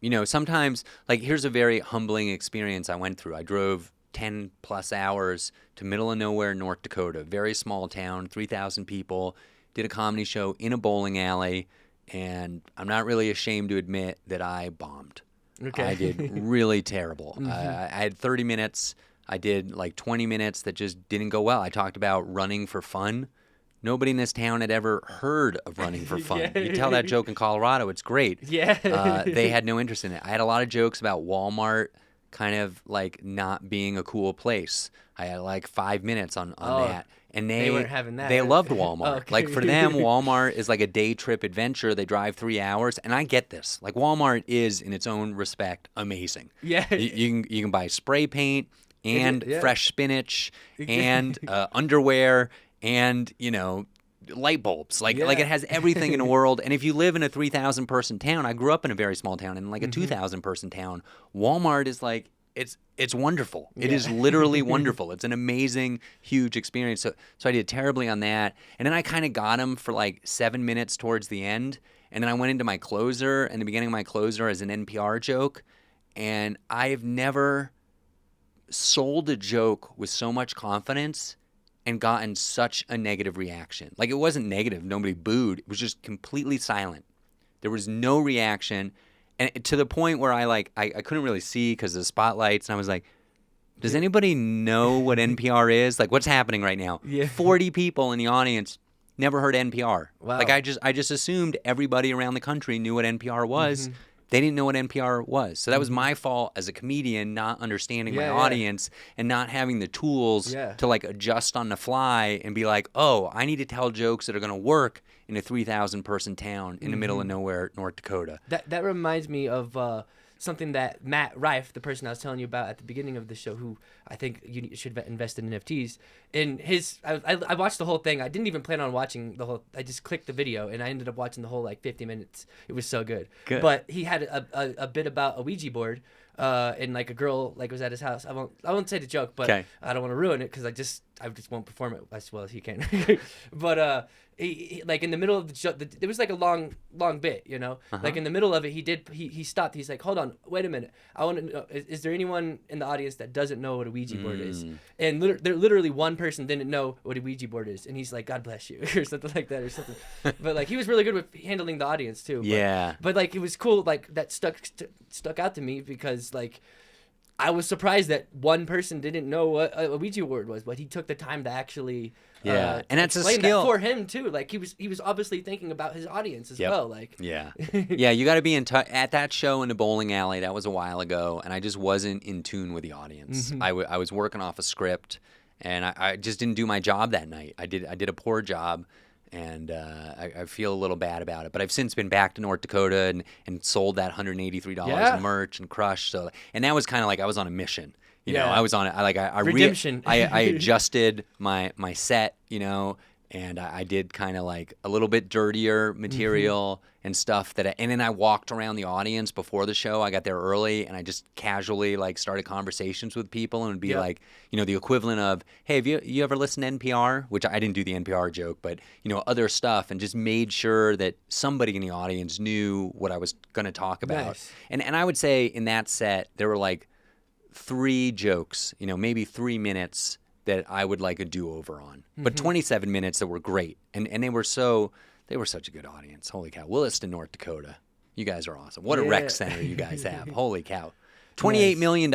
You know, sometimes, like, here's a very humbling experience I went through. I drove 10 plus hours to middle of nowhere, North Dakota, very small town, 3,000 people, did a comedy show in a bowling alley, and I'm not really ashamed to admit that I bombed. Okay. I did really terrible. I had 30 minutes. I did like 20 minutes that just didn't go well. I talked about running for fun. Nobody in this town had ever heard of running for fun. You tell that joke in Colorado, it's great. Yeah. They had no interest in it. I had a lot of jokes about Walmart kind of like not being a cool place. I had like 5 minutes on that. And they weren't having that. They loved Walmart. Okay. Like for them, Walmart is like a day trip adventure. They drive 3 hours. And I get this. Like Walmart is, in its own respect, amazing. Yeah. You can buy spray paint and fresh spinach and underwear and, you know, light bulbs. Like it has everything in the world. And if you live in a 3,000 person town, I grew up in a very small town, in like a 2,000 person town, Walmart is like, it's wonderful. It is literally wonderful. It's an amazing, huge experience. So I did terribly on that. And then I kind of got him for like 7 minutes towards the end. And then I went into my closer, and the beginning of my closer as an NPR joke. And I've never sold a joke with so much confidence and gotten such a negative reaction. Like, it wasn't negative. Nobody booed. It was just completely silent. There was no reaction. And to the point where I couldn't really see because of the spotlights. And I was like, does anybody know what NPR is? Like, what's happening right now? Yeah. 40 people in the audience never heard NPR. Wow. Like, I just assumed everybody around the country knew what NPR was. They didn't know what NPR was. So that was my fault as a comedian, not understanding my audience and not having the tools to like adjust on the fly and be like, oh, I need to tell jokes that are going to work in a 3,000 person town in the middle of nowhere, North Dakota. That reminds me of something that Matt Rife, the person I was telling you about at the beginning of the show, who I think you should invest in NFTs. In his, I watched the whole thing. I didn't even plan on watching the whole. I just clicked the video and I ended up watching the whole like 50 minutes. It was so good. But he had a bit about a Ouija board, and like a girl like was at his house. I won't say the joke, but I don't want to ruin it because I just won't perform it as well as he can. But he like in the middle of the show, it was like a long bit, you know. Like in the middle of it, he stopped. He's like, hold on, wait a minute. I want to know, is there anyone in the audience that doesn't know what a Ouija board is? And literally one person didn't know what a Ouija board is, and he's like, God bless you, or something like that, or something. But like he was really good with handling the audience too. But like it was cool. Like that stuck out to me because like I was surprised that one person didn't know what a Ouija board was, but he took the time to actually and that's a explain skill that for him too. Like he was obviously thinking about his audience as well. Like yeah, you got to be in touch. At that show in the bowling alley, that was a while ago, and I just wasn't in tune with the audience. I was working off a script, and I just didn't do my job that night. I did a poor job. And I feel a little bad about it. But I've since been back to North Dakota and sold that $183 in merch and crushed. So, and that was kind of like I was on a mission. You know, I was on it. I redemption. I adjusted my set, you know, And I did kind of like a little bit dirtier material and stuff and then I walked around the audience before the show. I got there early and I just casually like started conversations with people and would be like, the equivalent of, hey, have you ever listened to NPR? Which I didn't do the NPR joke, but, other stuff, and just made sure that somebody in the audience knew what I was going to talk about. Nice. And I would say in that set, there were like 3 jokes, maybe 3 minutes that I would like a do-over on. But 27 minutes that were great. And they were such a good audience. Holy cow. Williston, North Dakota. You guys are awesome. What a rec center you guys have. Holy cow. $28 million,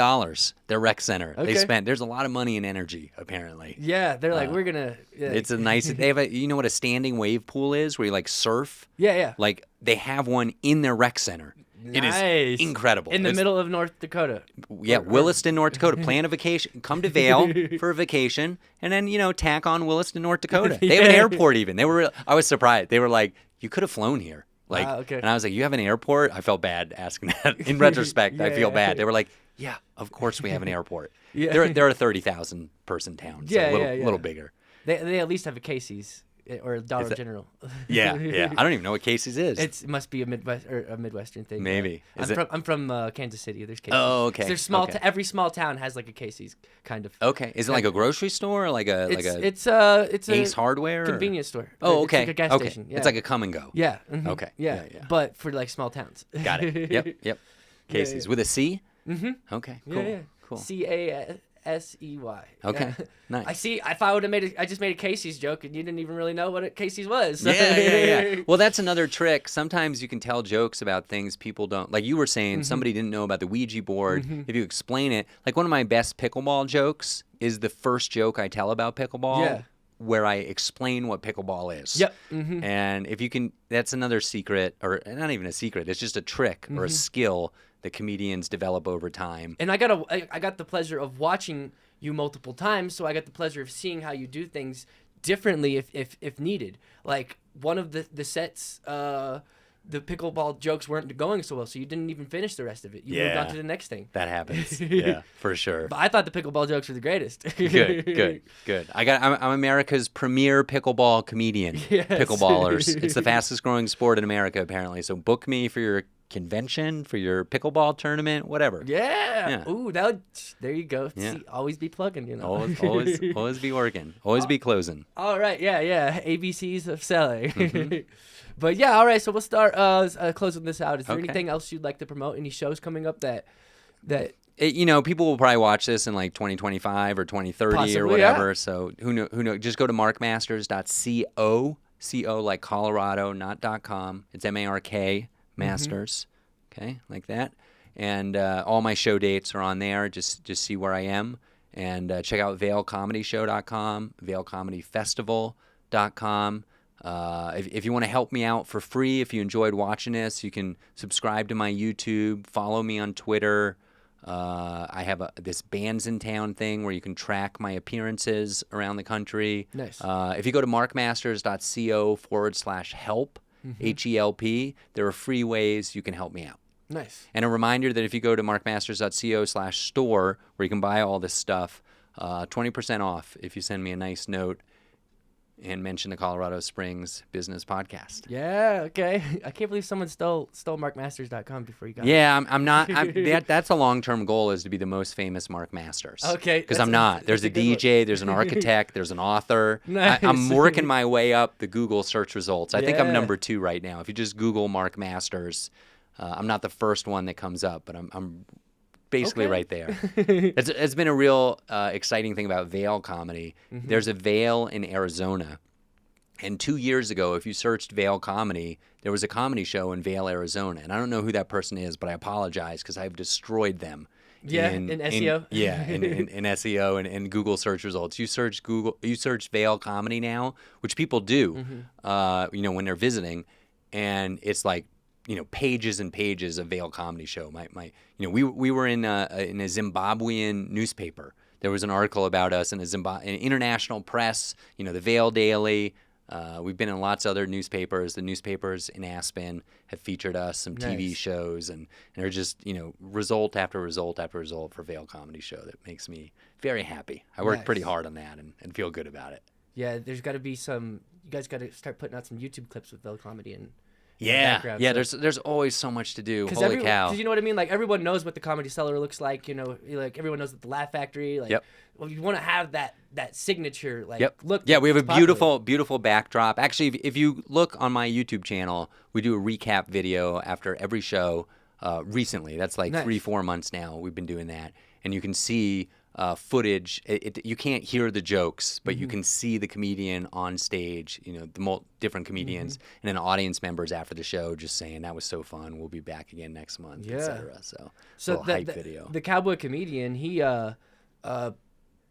their rec center. Okay. They spent. There's a lot of money and energy, apparently. Yeah, they're like, we're gonna. Yeah. It's a nice. They have you know what a standing wave pool is, where you like surf. Yeah. Like they have one in their rec center. Nice. It is incredible. In the middle of North Dakota. Yeah, Williston, North Dakota. Plan a vacation. Come to Vail for a vacation, and then tack on Williston, North Dakota. They have an airport even. I was surprised. They were like, "You could have flown here." Like, okay. And I was like, "You have an airport?" I felt bad asking that. In retrospect, I feel bad. They were like, "Yeah, of course we have an airport." Yeah. They're a 30,000 person town, so a little bigger. They at least have a Casey's or a Dollar General. Yeah. I don't even know what Casey's is. It must be a Midwestern thing. Maybe. I'm from Kansas City. There's Casey's. Oh, okay. There's every small town has like a Casey's kind of. Okay. Is it like a grocery store or it's a Ace Hardware convenience store. Oh, It's okay. like a gas station. Yeah. It's like a come and go. Yeah. Okay. Yeah. But for like small towns. Got it. Yep. Casey's with a C? Mm-hmm. Okay. Cool. Yeah. Cool. CASEY. Okay. Yeah. Nice. I see. If I would have I just made a Casey's joke, and you didn't even really know what a Casey's was. Yeah. Well, that's another trick. Sometimes you can tell jokes about things people don't. Like you were saying, somebody didn't know about the Ouija board. If you explain it, like one of my best pickleball jokes is the first joke I tell about pickleball. Yeah. Where I explain what pickleball is. Yep. And if you can, that's another secret, or not even a secret. It's just a trick or a skill that comedians develop over time. And I got the pleasure of watching you multiple times, so I got the pleasure of seeing how you do things differently if needed. Like one of the sets, the pickleball jokes weren't going so well, so you didn't even finish the rest of it. You moved on to the next thing. That happens. Yeah, for sure. But I thought the pickleball jokes were the greatest. Good. I'm America's premier pickleball comedian. Yes. Pickleballers. It's the fastest growing sport in America, apparently. So book me for your convention, for your pickleball tournament, whatever. Yeah. Ooh, there you go. Yeah. See, always be plugging, Always be working. Always be closing. All right. Yeah. ABCs of selling. But yeah, all right. So we'll start closing this out. Is there anything else you'd like to promote? Any shows coming up that people will probably watch this in like 2025 or 2030 Possibly, or whatever. So who knows? Just go to markmasters.co, co like Colorado, not .com. It's MARK Masters. Okay, like that. And all my show dates are on there. Just see where I am. And check out VailComedyShow.com, VailComedyFestival.com. If you want to help me out for free, if you enjoyed watching this, you can subscribe to my YouTube, follow me on Twitter. I have this Bands in Town thing where you can track my appearances around the country. Nice. If you go to markmasters.co/help, HELP, there are free ways you can help me out. Nice. And a reminder that if you go to markmasters.co/store, where you can buy all this stuff, 20% off if you send me a nice note and mention the Colorado Springs Business Podcast. Yeah, okay. I can't believe someone stole markmasters.com before you got it. Yeah, I'm not. That's a long-term goal, is to be the most famous Mark Masters. Okay. Because I'm not. There's a DJ, there's an architect, there's an author. Nice. I'm working my way up the Google search results. I think I'm Yeah. number 2 right now. If you just Google Mark Masters, I'm not the first one that comes up, but I'm basically right there. It's been a real exciting thing about Vail Comedy. There's a Vail in Arizona. And 2 years ago, if you searched Vail Comedy, there was a comedy show in Vail, Arizona. And I don't know who that person is, but I apologize because I've destroyed them. Yeah, in SEO. In SEO and Google search results. You search Vail Comedy now, which people do, when they're visiting, and it's like, pages and pages of Vail Comedy Show. We were in a Zimbabwean newspaper. There was an article about us in in international press. The Vail Daily. We've been in lots of other newspapers. The newspapers in Aspen have featured us, some TV Nice. shows, and they're just result after result after result for Vail Comedy Show that makes me very happy. I worked Nice. pretty hard on that and feel good about it. Yeah, there's got to be some. You guys got to start putting out some YouTube clips with Vail Comedy and. Yeah. There's always so much to do. Holy cow! Because you know what I mean. Like everyone knows what the Comedy Cellar looks like. You know, like everyone knows what the Laugh Factory. Like, well, you want to have that signature look. Yeah, we have a beautiful backdrop. Actually, if you look on my YouTube channel, we do a recap video after every show. Recently, that's like 3-4 months now. We've been doing that, and you can see footage. You can't hear the jokes, but you can see the comedian on stage. You know, the different comedians, and then audience members after the show just saying that was so fun. We'll be back again next month, etc. So hype video. The cowboy comedian, he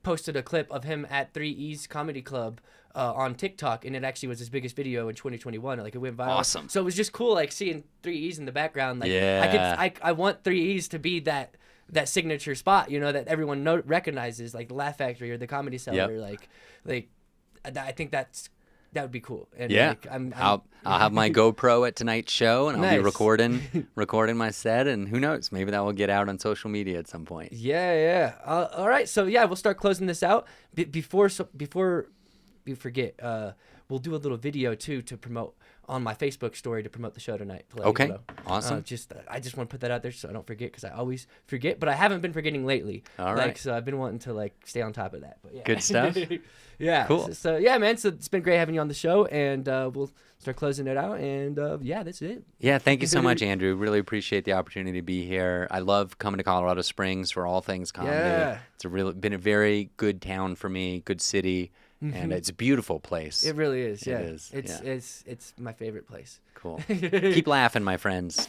posted a clip of him at 3E's Comedy Club on TikTok, and it actually was his biggest video in 2021. Like, it went viral. Awesome. So it was just cool, like seeing 3E's in the background. Like, I want 3E's to be that signature spot, you know, that everyone recognizes, like the Laugh Factory or the Comedy Cellar. Like I think that would be cool. And I'll have my GoPro at tonight's show, and I'll be recording my set, and who knows, maybe that will get out on social media at some point. All right, so we'll start closing this out. Before we forget, we'll do a little video too to promote on my Facebook story to promote the show tonight. Okay, awesome. I just want to put that out there so I don't forget, because I always forget, but I haven't been forgetting lately. All right. So I've been wanting to stay on top of that. But yeah. Good stuff. Yeah. Cool. So yeah, man. So it's been great having you on the show, and we'll start closing it out. And that's it. Yeah, thank you so much, Andrew. Really appreciate the opportunity to be here. I love coming to Colorado Springs for all things comedy. Yeah. It's been a very good town for me, good city. And it's a beautiful place. It really is. Yeah. It is. It's my favorite place. Cool. Keep laughing, my friends.